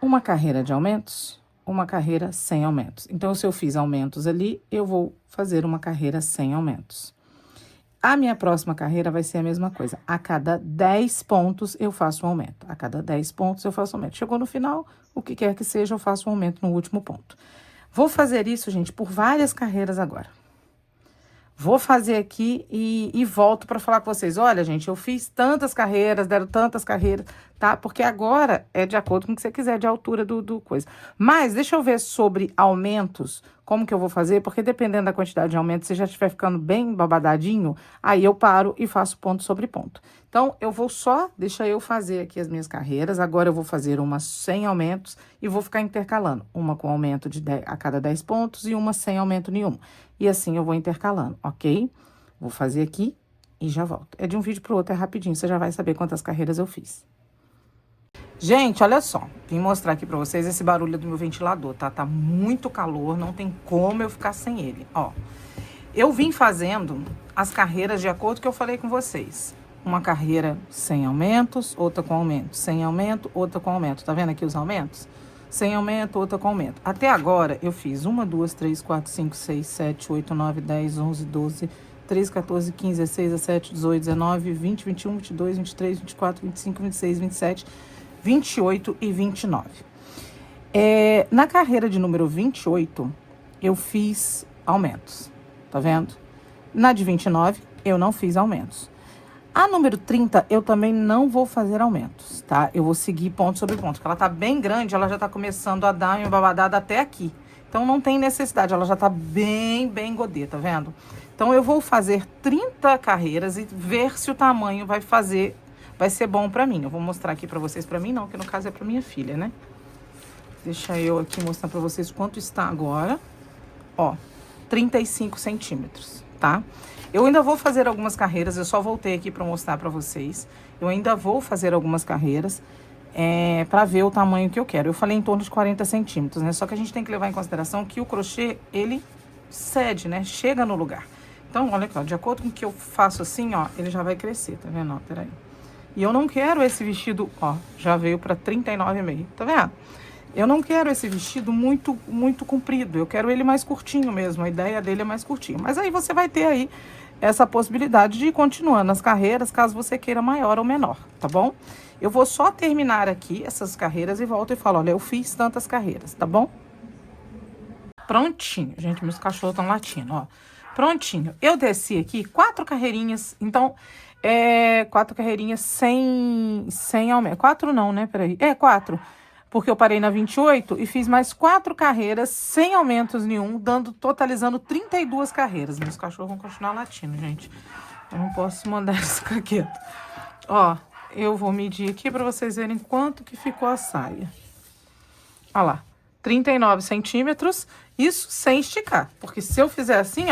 uma carreira de aumentos, uma carreira sem aumentos. Então, se eu fiz aumentos ali, eu vou fazer uma carreira sem aumentos. A minha próxima carreira vai ser a mesma coisa. A cada 10 pontos, eu faço um aumento. A cada 10 pontos, eu faço um aumento. Chegou no final, o que quer que seja, eu faço um aumento no último ponto. Vou fazer isso, gente, por várias carreiras agora. Vou fazer aqui e volto para falar com vocês. Olha, gente, eu fiz tantas carreiras, deram tantas carreiras, tá? Porque agora é de acordo com o que você quiser, de altura do coisa. Mas deixa eu ver sobre aumentos, como que eu vou fazer, porque dependendo da quantidade de aumentos, se já estiver ficando bem babadadinho, aí eu paro e faço ponto sobre ponto. Então, eu vou deixa eu fazer aqui as minhas carreiras. Agora eu vou fazer uma sem aumentos e vou ficar intercalando. Uma com aumento a cada 10 pontos e uma sem aumento nenhum. E assim eu vou intercalando, ok? Vou fazer aqui e já volto. É de um vídeo pro outro, é rapidinho, você já vai saber quantas carreiras eu fiz. Gente, olha só, vim mostrar aqui pra vocês esse barulho do meu ventilador, tá? Tá muito calor, não tem como eu ficar sem ele, ó. Eu vim fazendo as carreiras de acordo com o que eu falei com vocês. Uma carreira sem aumentos, outra com aumento, sem aumento, outra com aumento. Tá vendo aqui os aumentos? Sem aumento, outra com aumento. Até agora, eu fiz 1, 2, 3, 4, 5, 6, 7, 8, 9, 10, 11, 12, 13, 14, 15, 16, 17, 18, 19, 20, 21, 22, 23, 24, 25, 26, 27, 28 e 29. Na carreira de número 28, eu fiz aumentos, tá vendo? Na de 29, eu não fiz aumentos. A número 30, eu também não vou fazer aumentos, tá? Eu vou seguir ponto sobre ponto, porque ela tá bem grande, ela já tá começando a dar uma babadada até aqui. Então, não tem necessidade, ela já tá bem godê, tá vendo? Então, eu vou fazer 30 carreiras e ver se o tamanho vai ser bom pra mim. Eu vou mostrar aqui pra vocês, pra mim não, que no caso é pra minha filha, né? Deixa eu aqui mostrar pra vocês quanto está agora. Ó, 35 centímetros, tá? Eu ainda vou fazer algumas carreiras, eu só voltei aqui pra mostrar pra vocês. Eu ainda vou fazer algumas carreiras pra ver o tamanho que eu quero. Eu falei em torno de 40 centímetros, né? Só que a gente tem que levar em consideração que o crochê, ele cede, né? Chega no lugar. Então, olha aqui, ó, de acordo com o que eu faço assim, ó, ele já vai crescer, tá vendo? Ó, peraí. E eu não quero esse vestido, ó, já veio pra 39,5, tá vendo? Eu não quero esse vestido muito comprido, eu quero ele mais curtinho mesmo, a ideia dele é mais curtinho. Mas aí você vai ter aí essa possibilidade de ir continuando as carreiras, caso você queira maior ou menor, tá bom? Eu vou só terminar aqui essas carreiras e volto e falo, olha, eu fiz tantas carreiras, tá bom? Prontinho, gente, meus cachorros estão latindo, ó. Prontinho. Eu desci aqui 4 carreirinhas, então, 4 carreirinhas sem aumento. 4 não, né? Peraí. 4. Porque eu parei na 28 e fiz mais 4 carreiras sem aumentos nenhum, totalizando 32 carreiras. Meus cachorros vão continuar latindo, gente. Eu não posso mandar eles ficar quietos. Ó, eu vou medir aqui pra vocês verem quanto que ficou a saia. Ó lá, 39 centímetros, isso sem esticar. Porque se eu fizer assim,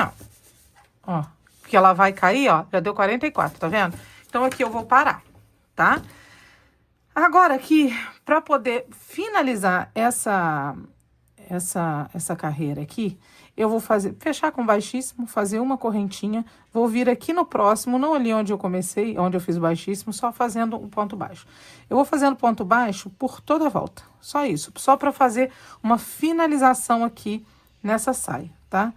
ó, que ela vai cair, ó, já deu 44, tá vendo? Então aqui eu vou parar, tá? Agora aqui, pra poder finalizar essa carreira aqui, eu vou fechar com baixíssimo, fazer uma correntinha, vou vir aqui no próximo, não ali onde eu comecei, onde eu fiz o baixíssimo, só fazendo um ponto baixo. Eu vou fazendo ponto baixo por toda a volta, só isso, só para fazer uma finalização aqui nessa saia, tá?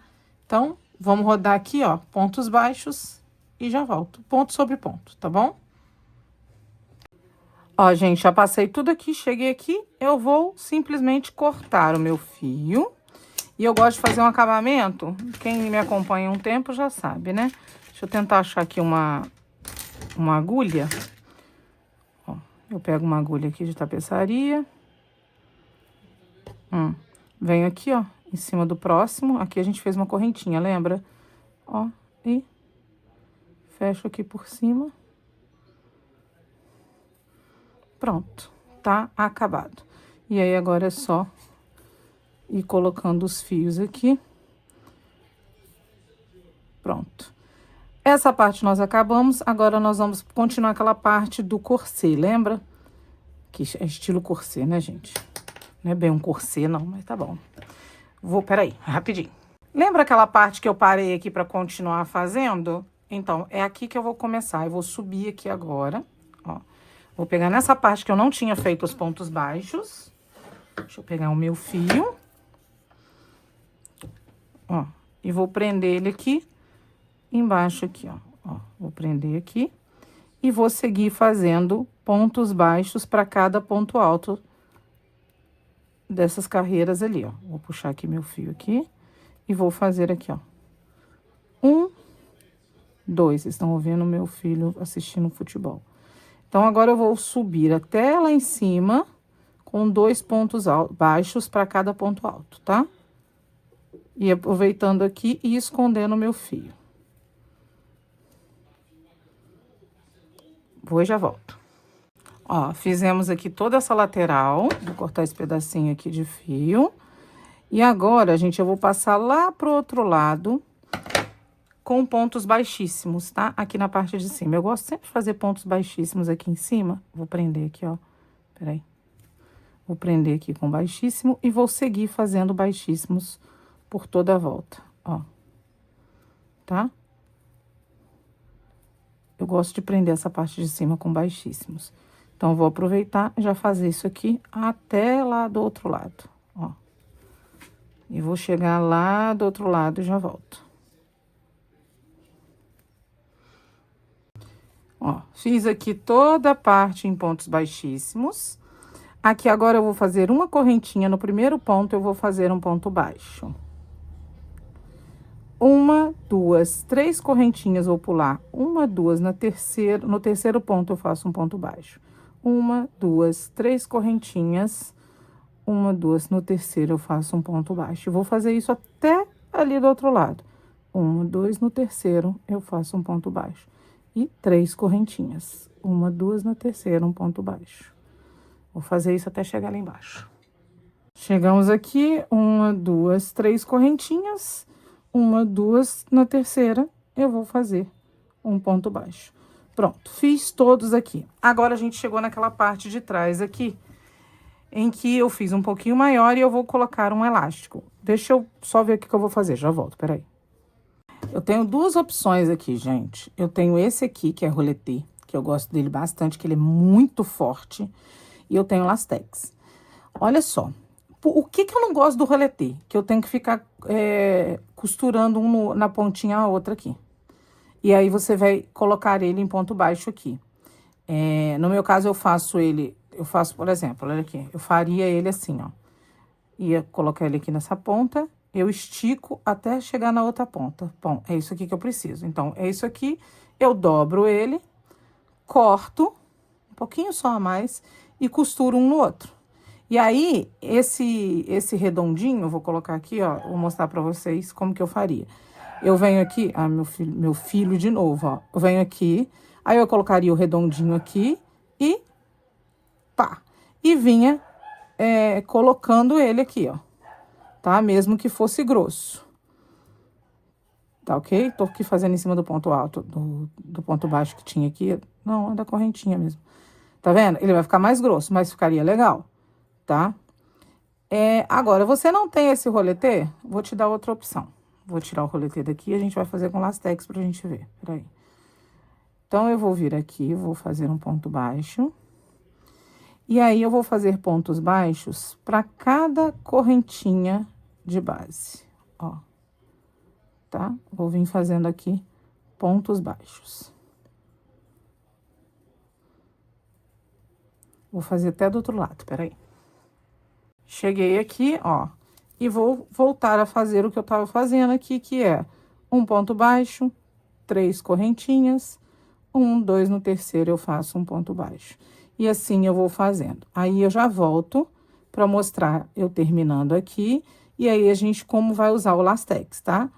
Então, vamos rodar aqui, ó, pontos baixos e já volto, ponto sobre ponto, tá bom? Ó, gente, já passei tudo aqui, cheguei aqui, eu vou simplesmente cortar o meu fio. E eu gosto de fazer um acabamento, quem me acompanha um tempo já sabe, né? Deixa eu tentar achar aqui uma agulha. Ó, eu pego uma agulha aqui de tapeçaria. Venho aqui, ó, em cima do próximo. Aqui a gente fez uma correntinha, lembra? Ó, e fecho aqui por cima. Pronto, tá acabado. E aí, agora é só ir colocando os fios aqui. Pronto. Essa parte nós acabamos, agora nós vamos continuar aquela parte do corset, lembra? Que é estilo corset, né, gente? Não é bem um corset, não, mas tá bom. Peraí, rapidinho. Lembra aquela parte que eu parei aqui pra continuar fazendo? Então, é aqui que eu vou começar. Eu vou subir aqui agora, ó. Vou pegar nessa parte que eu não tinha feito os pontos baixos. Deixa eu pegar o meu fio. Ó, e vou prender ele aqui embaixo aqui, ó. Vou prender aqui e vou seguir fazendo pontos baixos para cada ponto alto dessas carreiras ali, ó. Vou puxar aqui meu fio aqui e vou fazer aqui, ó. 1, 2, vocês estão ouvindo meu filho assistindo futebol. Então, agora eu vou subir até lá em cima com 2 pontos baixos para cada ponto alto, tá? E aproveitando aqui e escondendo o meu fio. Vou e já volto. Ó, fizemos aqui toda essa lateral. Vou cortar esse pedacinho aqui de fio. E agora, gente, eu vou passar lá pro outro lado com pontos baixíssimos, tá? Aqui na parte de cima. Eu gosto sempre de fazer pontos baixíssimos aqui em cima. Vou prender aqui, ó. Peraí. Vou prender aqui com baixíssimo e vou seguir fazendo baixíssimos por toda a volta, ó. Tá? Eu gosto de prender essa parte de cima com baixíssimos. Então, vou aproveitar e já fazer isso aqui até lá do outro lado, ó. E vou chegar lá do outro lado e já volto. Ó, fiz aqui toda a parte em pontos baixíssimos. Aqui agora eu vou fazer uma correntinha no primeiro ponto, eu vou fazer um ponto baixo. 1, 2, 3 correntinhas, vou pular 1, 2 no terceiro ponto eu faço um ponto baixo. 1, 2, 3 correntinhas, 1, 2 no terceiro eu faço um ponto baixo. Vou fazer isso até ali do outro lado. 1, 2 no terceiro eu faço um ponto baixo. E 3 correntinhas. 1, 2 no terceiro, um ponto baixo. Vou fazer isso até chegar lá embaixo. Chegamos aqui, 1, 2, 3 correntinhas. 1, 2 na terceira, eu vou fazer um ponto baixo. Pronto, fiz todos aqui. Agora, a gente chegou naquela parte de trás aqui, em que eu fiz um pouquinho maior e eu vou colocar um elástico. Deixa eu só ver o que eu vou fazer, já volto, peraí. Eu tenho 2 opções aqui, gente. Eu tenho esse aqui, que é roletê, que eu gosto dele bastante, que ele é muito forte. E eu tenho lastex. Olha só. O que eu não gosto do roletê? Que eu tenho que ficar costurando na pontinha a outra aqui. E aí, você vai colocar ele em ponto baixo aqui. No meu caso, eu faço, por exemplo, olha aqui. Eu faria ele assim, ó. Ia colocar ele aqui nessa ponta eu estico até chegar na outra ponta. Bom, é isso aqui que eu preciso. Então, é isso aqui, eu dobro ele, corto, um pouquinho só a mais, e costuro um no outro. E aí, esse redondinho, vou colocar aqui, ó, vou mostrar pra vocês como que eu faria. Eu venho aqui, meu filho de novo, ó, eu venho aqui, aí eu colocaria o redondinho aqui e pá. E vinha colocando ele aqui, ó, tá? Mesmo que fosse grosso. Tá ok? Tô aqui fazendo em cima do ponto alto, do ponto baixo que tinha aqui. Não, é da correntinha mesmo. Tá vendo? Ele vai ficar mais grosso, mas ficaria legal, tá? Agora, você não tem esse roletê? Vou te dar outra opção. Vou tirar o roletê daqui e a gente vai fazer com lastex pra gente ver. Peraí. Então, eu vou vir aqui, vou fazer um ponto baixo. E aí, eu vou fazer pontos baixos pra cada correntinha de base, ó. Tá? Vou vir fazendo aqui pontos baixos. Vou fazer até do outro lado, peraí. Cheguei aqui, ó, e vou voltar a fazer o que eu tava fazendo aqui, que é um ponto baixo, 3 correntinhas, 1, 2, no terceiro eu faço um ponto baixo. E assim eu vou fazendo. Aí eu já volto pra mostrar eu terminando aqui, e aí a gente como vai usar o lastex, tá?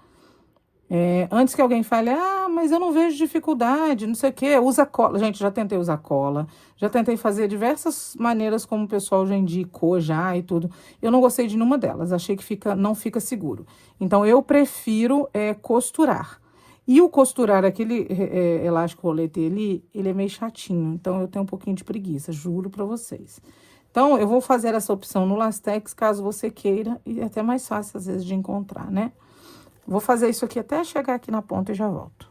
Antes que alguém fale, mas eu não vejo dificuldade, não sei o quê, usa cola. Gente, já tentei usar cola, já tentei fazer diversas maneiras como o pessoal já indicou já e tudo. Eu não gostei de nenhuma delas, achei que não fica seguro. Então, eu prefiro costurar. E o costurar aquele elástico rolete ali, ele é meio chatinho, então eu tenho um pouquinho de preguiça, juro pra vocês. Então, eu vou fazer essa opção no lastex, caso você queira, e é até mais fácil às vezes de encontrar, né? Vou fazer isso aqui até chegar aqui na ponta e já volto.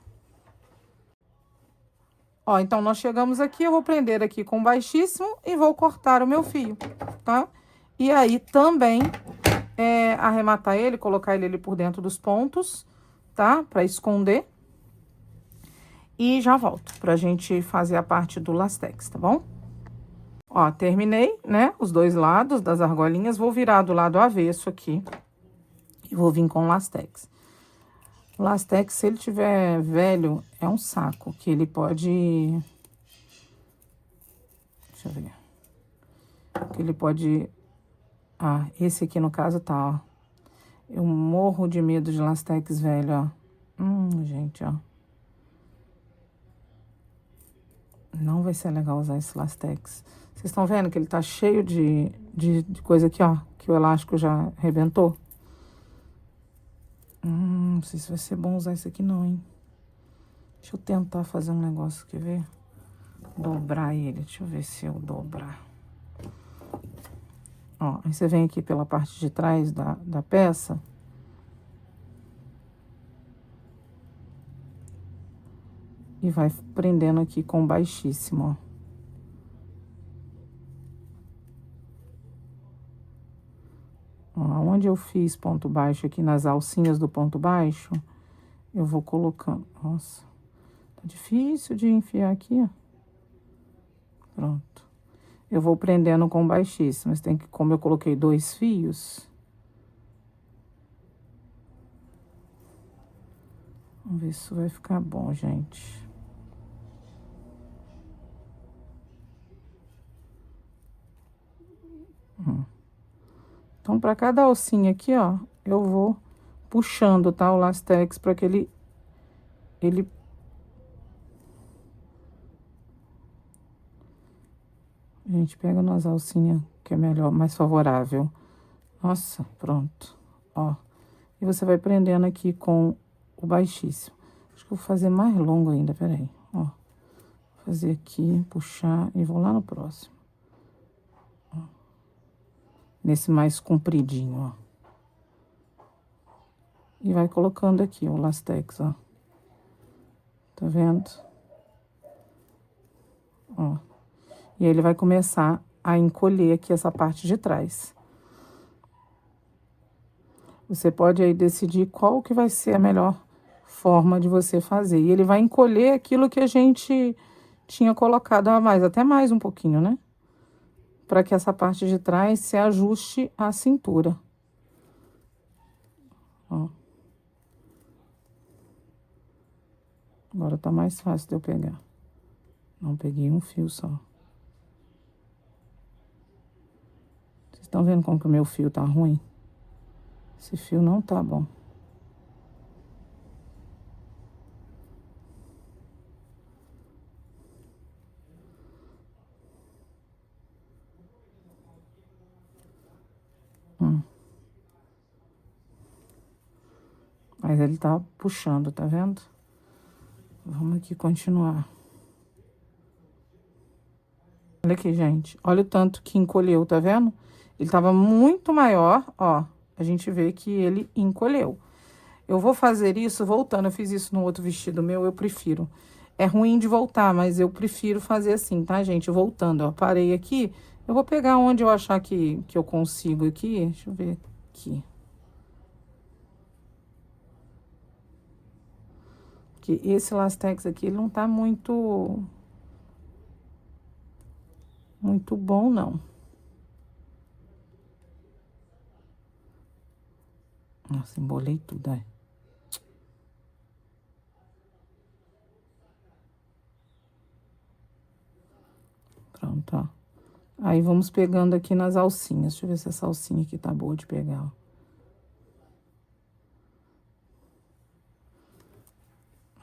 Ó, então, nós chegamos aqui, eu vou prender aqui com baixíssimo e vou cortar o meu fio, tá? E aí, também, arrematar ele, colocar ele ali por dentro dos pontos, tá? Pra esconder. E já volto pra gente fazer a parte do lastex, tá bom? Ó, terminei, né? Os dois lados das argolinhas, vou virar do lado avesso aqui. E vou vir com lastex. O lastex, se ele tiver velho, é um saco, que ele pode... Deixa eu ver. Que ele pode... esse aqui, no caso, tá, ó. Eu morro de medo de lastex velho, ó. Gente, ó. Não vai ser legal usar esse lastex. Vocês estão vendo que ele tá cheio de coisa aqui, ó. Que o elástico já arrebentou? Não sei se vai ser bom usar isso aqui não, hein? Deixa eu tentar fazer um negócio, quer ver? Dobrar ele, deixa eu ver se eu dobrar. Ó, aí você vem aqui pela parte de trás da peça. E vai prendendo aqui com baixíssimo, ó. Onde eu fiz ponto baixo aqui nas alcinhas do ponto baixo, eu vou colocando. Nossa, tá difícil de enfiar aqui, ó. Pronto. Eu vou prendendo com baixíssimo, mas tem que, como eu coloquei 2 fios. Vamos ver se isso vai ficar bom, gente. Então, para cada alcinha aqui, ó, eu vou puxando, tá? O lastex para que ele... A gente pega nas alcinhas que é melhor, mais favorável. Nossa, pronto, ó. E você vai prendendo aqui com o baixíssimo. Acho que eu vou fazer mais longo ainda, peraí, ó. Fazer aqui, puxar e vou lá no próximo. Ó. Nesse mais compridinho, ó. E vai colocando aqui o lastex, ó. Tá vendo? Ó. E aí ele vai começar a encolher aqui essa parte de trás. Você pode aí decidir qual que vai ser a melhor forma de você fazer. E ele vai encolher aquilo que a gente tinha colocado a mais, até mais um pouquinho, né? Para que essa parte de trás se ajuste à cintura. ó. Agora tá mais fácil de eu pegar. Não peguei um fio só. Vocês estão vendo como que o meu fio tá ruim? Esse fio não tá bom. Mas ele tá puxando, tá vendo? Vamos aqui continuar. Olha aqui, gente. Olha o tanto que encolheu, tá vendo? Ele tava muito maior, ó. A gente vê que ele encolheu. Eu vou fazer isso voltando. Eu fiz isso no outro vestido meu, eu prefiro. É ruim de voltar, mas eu prefiro fazer assim, tá, gente? Voltando, ó. Parei aqui. Eu vou pegar onde eu achar que eu consigo aqui. Deixa eu ver aqui. Que esse lastex aqui, ele não tá muito bom, não. Nossa, embolei tudo, aí. Pronto, ó. Aí, vamos pegando aqui nas alcinhas. Deixa eu ver se essa alcinha aqui tá boa de pegar, ó.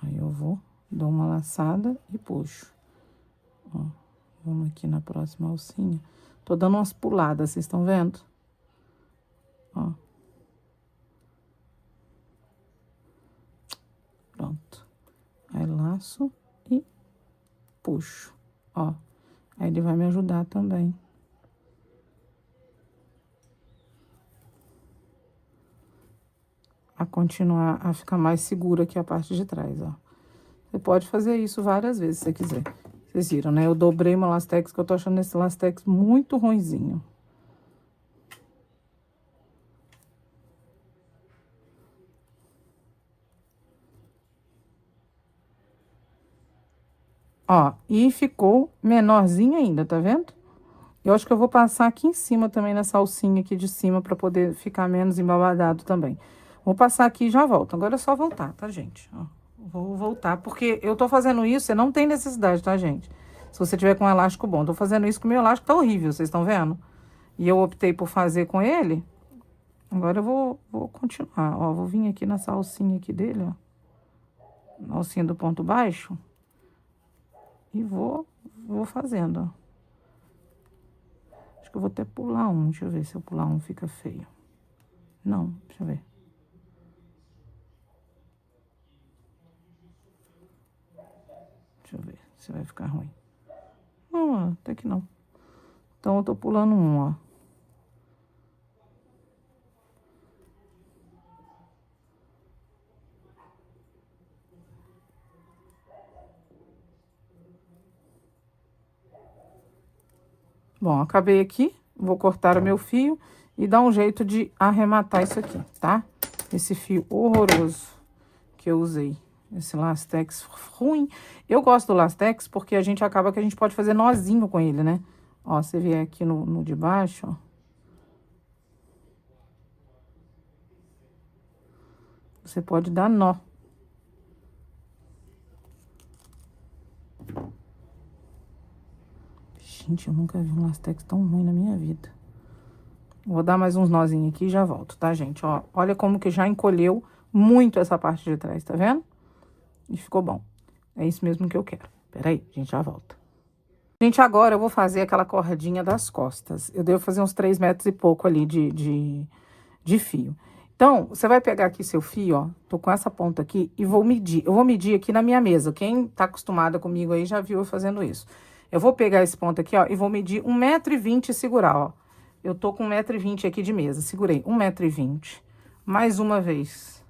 Aí, eu vou, dou uma laçada e puxo. Ó, vamos aqui na próxima alcinha. Tô dando umas puladas, vocês estão vendo? Ó. Pronto. Aí, laço e puxo, ó. Aí, ele vai me ajudar também. A continuar a ficar mais segura aqui a parte de trás, ó. Você pode fazer isso várias vezes, se você quiser. Vocês viram, né? Eu dobrei meu lastex, que eu tô achando esse lastex muito ruinzinho. Ó, e ficou menorzinho ainda, tá vendo? Eu acho que eu vou passar aqui em cima também, nessa alcinha aqui de cima, pra poder ficar menos embabadado também. Vou passar aqui e já volto. Agora é só voltar, tá, gente? Ó, vou voltar, porque eu tô fazendo isso, você não tem necessidade, tá, gente? Se você tiver com um elástico bom. Tô fazendo isso com o meu elástico, tá horrível, vocês estão vendo? E eu optei por fazer com ele. Agora eu vou continuar, ó. Vou vir aqui nessa alcinha aqui dele, ó. Na alcinha do ponto baixo. E vou fazendo, ó. Acho que eu vou até pular um. Deixa eu ver se eu pular um fica feio. Não, deixa eu ver. Deixa eu ver se vai ficar ruim. Não, até que não. Então, eu tô pulando um, ó. Bom, acabei aqui. Vou cortar o meu fio e dar um jeito de arrematar isso aqui, tá? Esse fio horroroso que eu usei. Esse lastex ruim. Eu gosto do lastex porque a gente acaba que a gente pode fazer nozinho com ele, né? Ó, você vier aqui no de baixo, ó. Você pode dar nó. Gente, eu nunca vi um lastex tão ruim na minha vida. Vou dar mais uns nozinhos aqui e já volto, tá, gente? Ó, olha como que já encolheu muito essa parte de trás, tá vendo? E ficou bom. É isso mesmo que eu quero. Peraí, a gente já volta. Gente, agora eu vou fazer aquela cordinha das costas. Eu devo fazer uns 3 metros e pouco ali de fio. Então, você vai pegar aqui seu fio, ó. Tô com essa ponta aqui e vou medir. Eu vou medir aqui na minha mesa. Quem tá acostumada comigo aí já viu eu fazendo isso. Eu vou pegar esse ponto aqui, ó, e vou medir 1,20 m e segurar, ó. Eu tô com 1,20 m aqui de mesa. Segurei 1,20 m. Mais uma vez.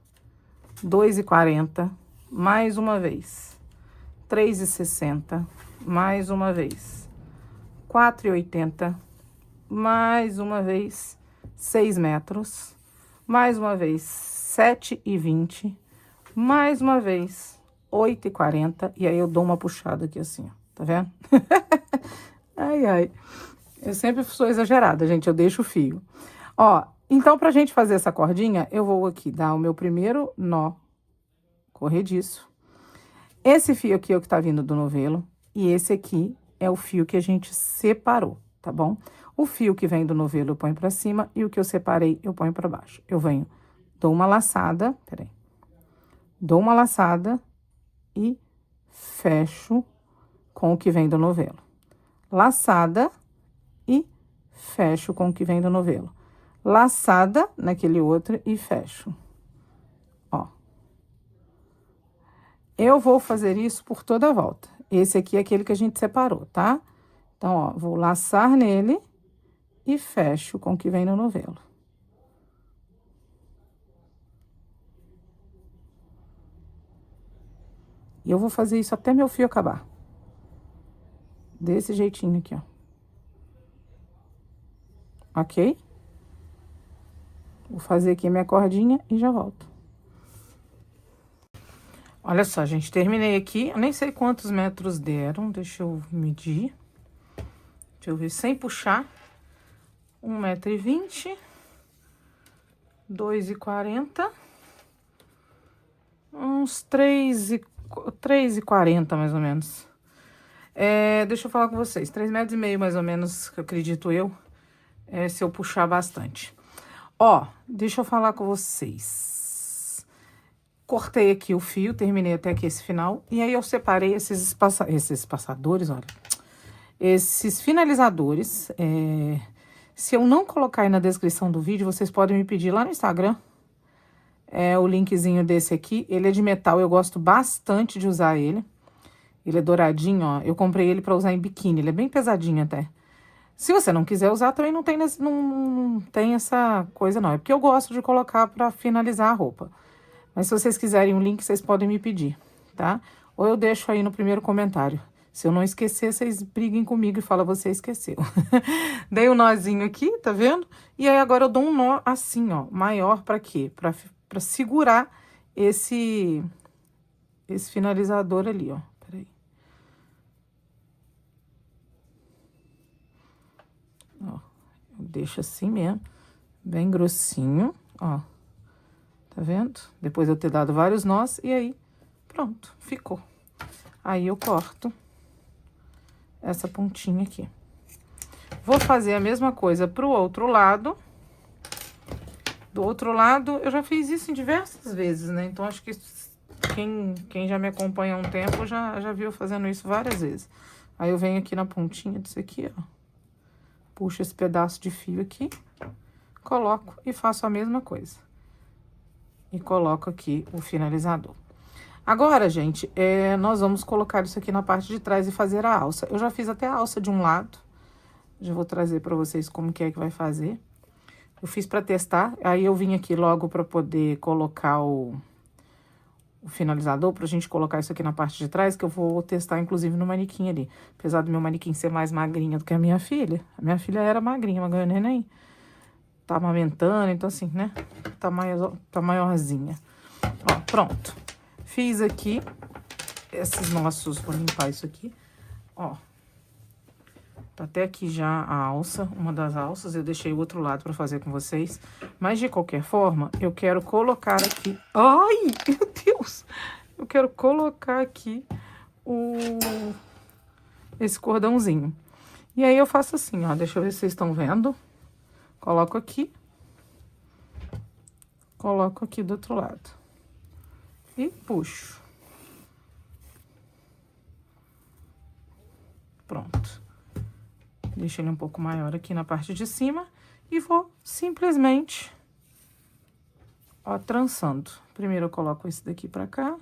2,40 m. Mais uma vez. 3,60 m. Mais uma vez. 4,80 m. Mais uma vez. 6 metros. Mais uma vez. 7,20 m. Mais uma vez. 8,40 m. E aí eu dou uma puxada aqui assim, ó. Tá vendo? Ai, ai. Eu sempre sou exagerada, gente. Eu deixo o fio. Ó, Então, pra gente fazer essa cordinha, eu vou aqui dar o meu primeiro nó corrediço. Esse fio aqui é o que tá vindo do novelo, e esse aqui é o fio que a gente separou, tá bom? O fio que vem do novelo eu ponho pra cima, e o que eu separei eu ponho pra baixo. Eu venho, dou uma laçada, peraí, dou uma laçada e fecho com o que vem do novelo. Laçada e fecho com o que vem do novelo. Laçada naquele outro e fecho. Ó. Eu vou fazer isso por toda a volta. Esse aqui é aquele que a gente separou, tá? Então, ó, vou laçar nele e fecho com o que vem no novelo. E eu vou fazer isso até meu fio acabar. Desse jeitinho aqui, ó. Ok? Vou fazer aqui a minha cordinha e já volto. Olha só, gente, terminei aqui. Eu nem sei quantos metros deram, deixa eu medir. Deixa eu ver, sem puxar. 1,20 m, 2,40 m, uns 3,40 mais ou menos. Deixa eu falar com vocês, 3,5 metros mais ou menos, acredito eu, se eu puxar bastante. Ó, deixa eu falar com vocês. Cortei aqui o fio, terminei até aqui esse final, e aí eu separei esses passadores, olha, esses finalizadores. Se eu não colocar aí na descrição do vídeo, vocês podem me pedir lá no Instagram. O linkzinho desse aqui, ele é de metal, eu gosto bastante de usar ele. Ele é douradinho, ó, eu comprei ele pra usar em biquíni, ele é bem pesadinho até. Se você não quiser usar, também não tem essa coisa não, é porque eu gosto de colocar pra finalizar a roupa. Mas se vocês quiserem um link, vocês podem me pedir, tá? Ou eu deixo aí no primeiro comentário. Se eu não esquecer, vocês briguem comigo e falam, você esqueceu. Dei um nozinho aqui, tá vendo? E aí agora eu dou um nó assim, ó, maior pra quê? Pra segurar esse finalizador ali, ó. Peraí. Ó, eu deixo assim mesmo, bem grossinho, ó. Tá vendo? Depois eu ter dado vários nós, e aí, pronto, ficou. Aí eu corto essa pontinha aqui. Vou fazer a mesma coisa pro outro lado. Do outro lado, eu já fiz isso em diversas vezes, né? Então, acho que quem já me acompanha há um tempo já viu fazendo isso várias vezes. Aí eu venho aqui na pontinha disso aqui, ó. Puxo esse pedaço de fio aqui, coloco e faço a mesma coisa. E coloco aqui o finalizador. Agora, gente, nós vamos colocar isso aqui na parte de trás e fazer a alça. Eu já fiz até a alça de um lado. Já vou trazer pra vocês como que vai fazer. Eu fiz pra testar, aí eu vim aqui logo pra poder colocar o finalizador, pra gente colocar isso aqui na parte de trás, que eu vou testar, inclusive, no manequim ali. Apesar do meu manequim ser mais magrinha do que a minha filha era magrinha, mas ganhou neném. Tá amamentando, então assim, né? Tá maiorzinha. Ó, pronto. Fiz aqui esses nossos, vou limpar isso aqui, ó. Tá até aqui já a alça, uma das alças, eu deixei o outro lado pra fazer com vocês. Mas, de qualquer forma, eu quero colocar aqui... Ai, meu Deus! Eu quero colocar aqui esse cordãozinho. E aí, eu faço assim, ó, deixa eu ver se vocês estão vendo. Coloco aqui. Coloco aqui do outro lado. E puxo. Pronto. Deixo ele um pouco maior aqui na parte de cima e vou simplesmente, ó, trançando. Primeiro eu coloco esse daqui pra cá,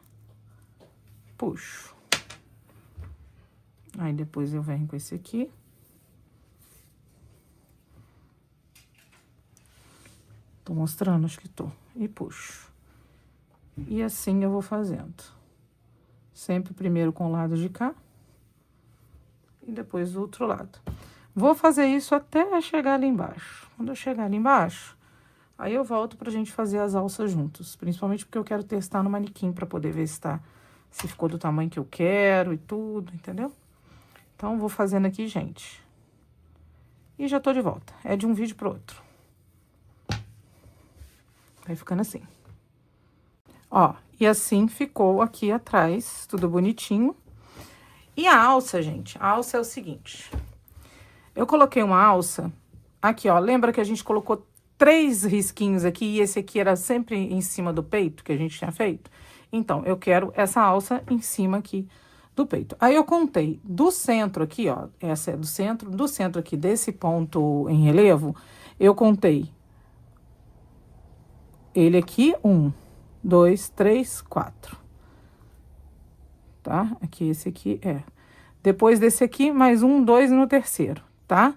puxo. Aí depois eu venho com esse aqui. Tô mostrando, acho que tô. E puxo. E assim eu vou fazendo. Sempre primeiro com o lado de cá. E depois do outro lado. Vou fazer isso até chegar ali embaixo. Quando eu chegar ali embaixo, aí eu volto pra gente fazer as alças juntos. Principalmente porque eu quero testar no manequim pra poder ver se ficou do tamanho que eu quero e tudo, entendeu? Então, vou fazendo aqui, gente. E já tô de volta. É de um vídeo pro outro. Vai ficando assim. Ó, e assim ficou aqui atrás, tudo bonitinho. E a alça, gente, a alça é o seguinte. Eu coloquei uma alça aqui, ó. Lembra que a gente colocou 3 risquinhos aqui e esse aqui era sempre em cima do peito que a gente tinha feito? Então, eu quero essa alça em cima aqui do peito. Aí, eu contei do centro aqui, ó. Essa é do centro aqui desse ponto em relevo, eu contei ele aqui, 1, 2, 3, 4. Tá? Aqui, esse aqui é. Depois desse aqui, mais 1, 2 no terceiro, tá?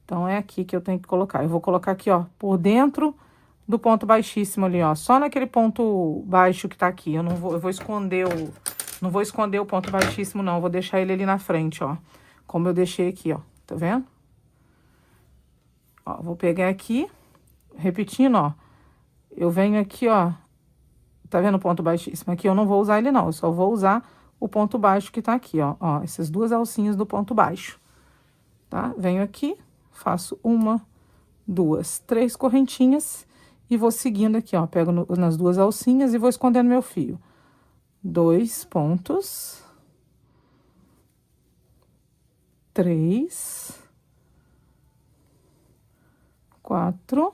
Então, é aqui que eu tenho que colocar. Eu vou colocar aqui, ó, por dentro do ponto baixíssimo ali, ó. Só naquele ponto baixo que tá aqui. Eu vou esconder não vou esconder o ponto baixíssimo, não. Eu vou deixar ele ali na frente, ó. Como eu deixei aqui, ó. Tá vendo? Ó, vou pegar aqui, repetindo, ó. Eu venho aqui, ó. Tá vendo o ponto baixíssimo? Aqui eu não vou usar ele, não. Eu só vou usar o ponto baixo que tá aqui, ó. Ó, essas 2 alcinhas do ponto baixo. Tá? Venho aqui, faço 1, 2, 3 correntinhas e vou seguindo aqui, ó. Pego nas 2 alcinhas e vou escondendo meu fio. 2 pontos. 3. 4.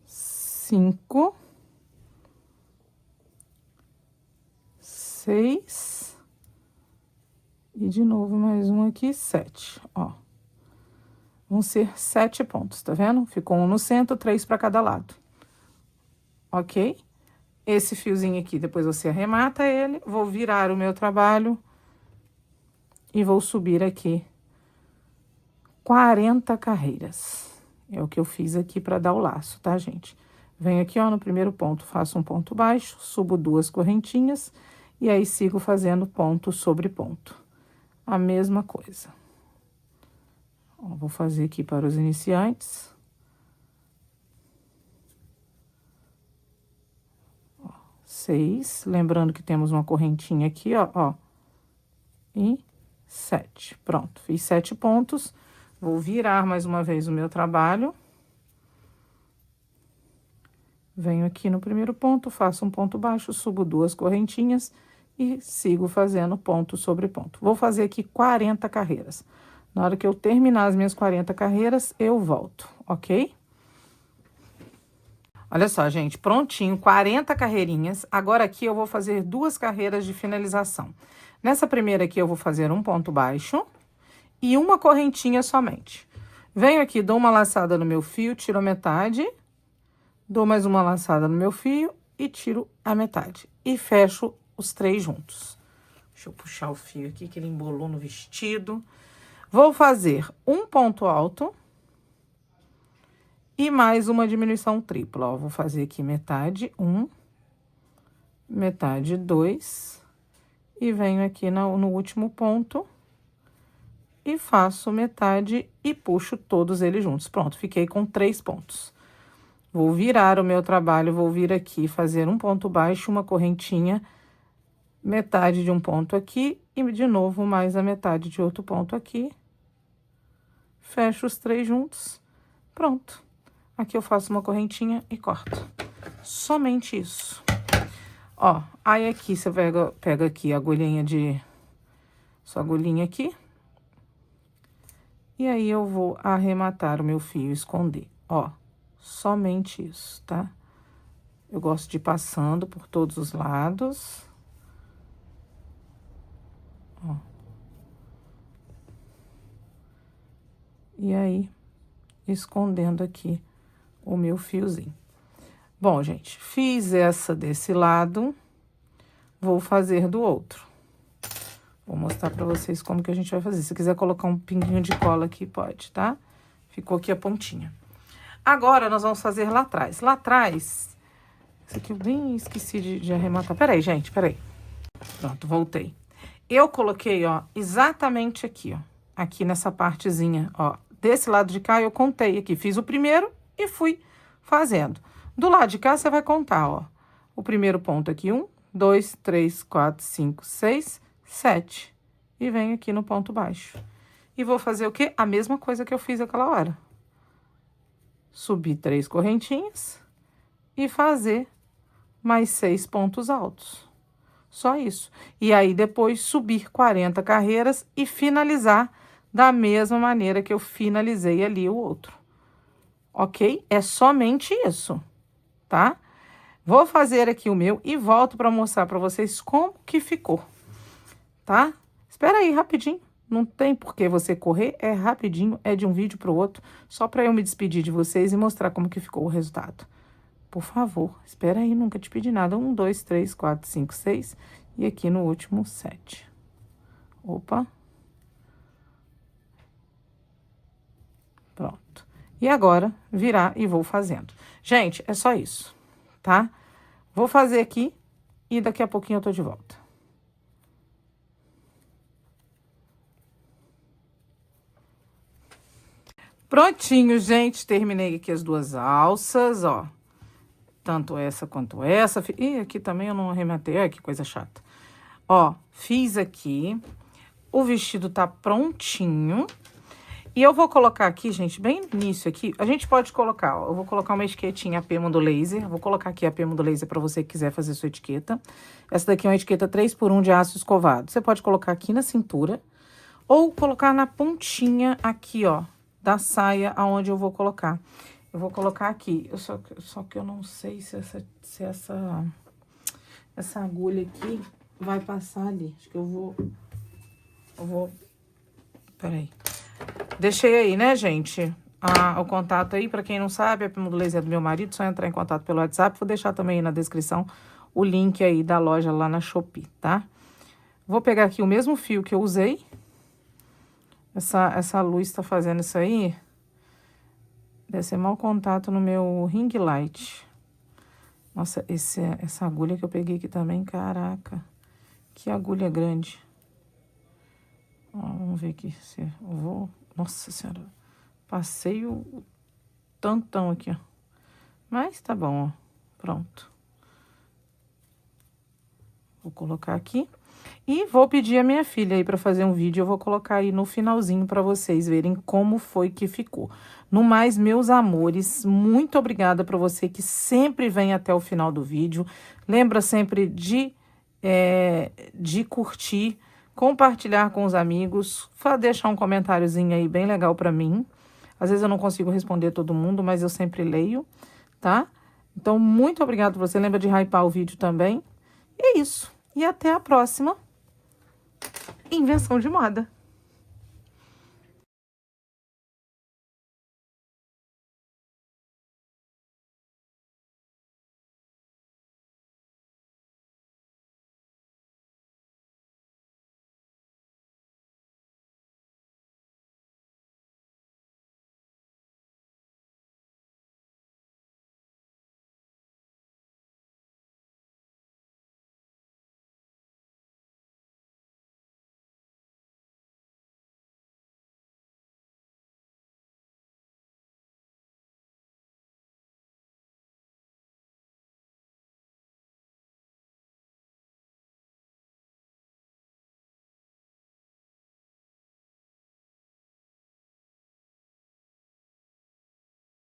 5. 6. E de novo mais um aqui, 7, ó. Vão ser 7 pontos, tá vendo? Ficou 1 no centro, 3 para cada lado. Ok? Esse fiozinho aqui, depois você arremata ele, vou virar o meu trabalho e vou subir aqui 40 carreiras. É o que eu fiz aqui para dar o laço, tá, gente? Venho aqui, ó, no primeiro ponto, faço um ponto baixo, subo 2 correntinhas e aí sigo fazendo ponto sobre ponto. A mesma coisa. Ó, vou fazer aqui para os iniciantes. Ó, 6, lembrando que temos uma correntinha aqui, ó, e 7. Pronto, fiz 7 pontos. Vou virar mais uma vez o meu trabalho. Venho aqui no primeiro ponto, faço um ponto baixo, subo 2 correntinhas e sigo fazendo ponto sobre ponto. Vou fazer aqui 40 carreiras. Na hora que eu terminar as minhas 40 carreiras, eu volto, ok? Olha só, gente, prontinho, 40 carreirinhas. Agora aqui eu vou fazer 2 carreiras de finalização. Nessa primeira aqui eu vou fazer um ponto baixo e uma correntinha somente. Venho aqui, dou uma laçada no meu fio, tiro a metade, dou mais uma laçada no meu fio e tiro a metade. E fecho os 3 juntos. Deixa eu puxar o fio aqui, que ele embolou no vestido. Vou fazer um ponto alto e mais uma diminuição tripla, ó. Vou fazer aqui metade 1, metade 2, e venho aqui no último ponto e faço metade e puxo todos eles juntos. Pronto, fiquei com 3 pontos. Vou virar o meu trabalho, vou vir aqui fazer um ponto baixo, uma correntinha, metade de um ponto aqui e de novo mais a metade de outro ponto aqui. Fecho os 3 juntos, pronto. Aqui eu faço uma correntinha e corto. Somente isso. Ó, aí aqui você pega aqui a agulhinha sua agulhinha aqui. E aí eu vou arrematar o meu fio e esconder, ó. Somente isso, tá? Eu gosto de ir passando por todos os lados. Ó. E aí, escondendo aqui o meu fiozinho. Bom, gente, fiz essa desse lado, vou fazer do outro. Vou mostrar pra vocês como que a gente vai fazer. Se quiser colocar um pinguinho de cola aqui, pode, tá? Ficou aqui a pontinha. Agora, nós vamos fazer lá atrás. Lá atrás, isso aqui eu bem esqueci de arrematar. Peraí, gente, peraí. Pronto, voltei. Eu coloquei, ó, exatamente aqui, ó. Aqui nessa partezinha, ó. Desse lado de cá, eu contei aqui. Fiz o primeiro e fui fazendo. Do lado de cá, você vai contar, ó. O primeiro ponto aqui, 1, 2, 3, 4, 5, 6, 7. E venho aqui no ponto baixo. E vou fazer o quê? A mesma coisa que eu fiz aquela hora. subir 3 correntinhas e fazer mais 6 pontos altos. Só isso. E aí, depois, subir 40 carreiras e finalizar da mesma maneira que eu finalizei ali o outro. Ok? É somente isso, tá? Vou fazer aqui o meu e volto para mostrar para vocês como que ficou, tá? Espera aí, rapidinho. Não tem por que você correr, é rapidinho, é de um vídeo para o outro, só para eu me despedir de vocês e mostrar como que ficou o resultado. Por favor, espera aí, nunca te pedi nada. 1, 2, 3, 4, 5, 6 e aqui no último 7. Opa. Pronto. E agora, virar e vou fazendo. Gente, é só isso, tá? Vou fazer aqui e daqui a pouquinho eu tô de volta. Prontinho, gente. Terminei aqui as 2 alças, ó. Tanto essa quanto essa. Ih, aqui também eu não arrematei. Olha que coisa chata. Ó, fiz aqui. O vestido tá prontinho. E eu vou colocar aqui, gente, bem nisso aqui. A gente pode colocar, ó. Eu vou colocar uma etiquetinha AP do laser. Vou colocar aqui a AP do laser pra você que quiser fazer sua etiqueta. Essa daqui é uma etiqueta 3x1 de aço escovado. Você pode colocar aqui na cintura. Ou colocar na pontinha aqui, ó, da saia aonde eu vou colocar. Eu vou colocar aqui, só que eu não sei se essa agulha aqui vai passar ali. Acho que eu vou... Peraí. Deixei aí, né, gente? O contato aí, pra quem não sabe, a Pema do Laser é do meu marido, só entrar em contato pelo WhatsApp. Vou deixar também aí na descrição o link aí da loja lá na Shopee, tá? Vou pegar aqui o mesmo fio que eu usei. Essa luz tá fazendo isso aí. Deve ser mau contato no meu ring light. Nossa, essa agulha que eu peguei aqui também, caraca. Que agulha grande. Ó, vamos ver aqui se eu vou... Nossa Senhora. Passei o tantão aqui, ó. Mas tá bom, ó. Pronto. Vou colocar aqui. E vou pedir a minha filha aí para fazer um vídeo. Eu vou colocar aí no finalzinho para vocês verem como foi que ficou. No mais, meus amores, muito obrigada para você que sempre vem até o final do vídeo. Lembra sempre de curtir, compartilhar com os amigos, deixar um comentáriozinho aí bem legal para mim. Às vezes eu não consigo responder todo mundo, mas eu sempre leio, tá? Então, muito obrigada por você. Lembra de hypar o vídeo também. E é isso. E até a próxima invenção de moda.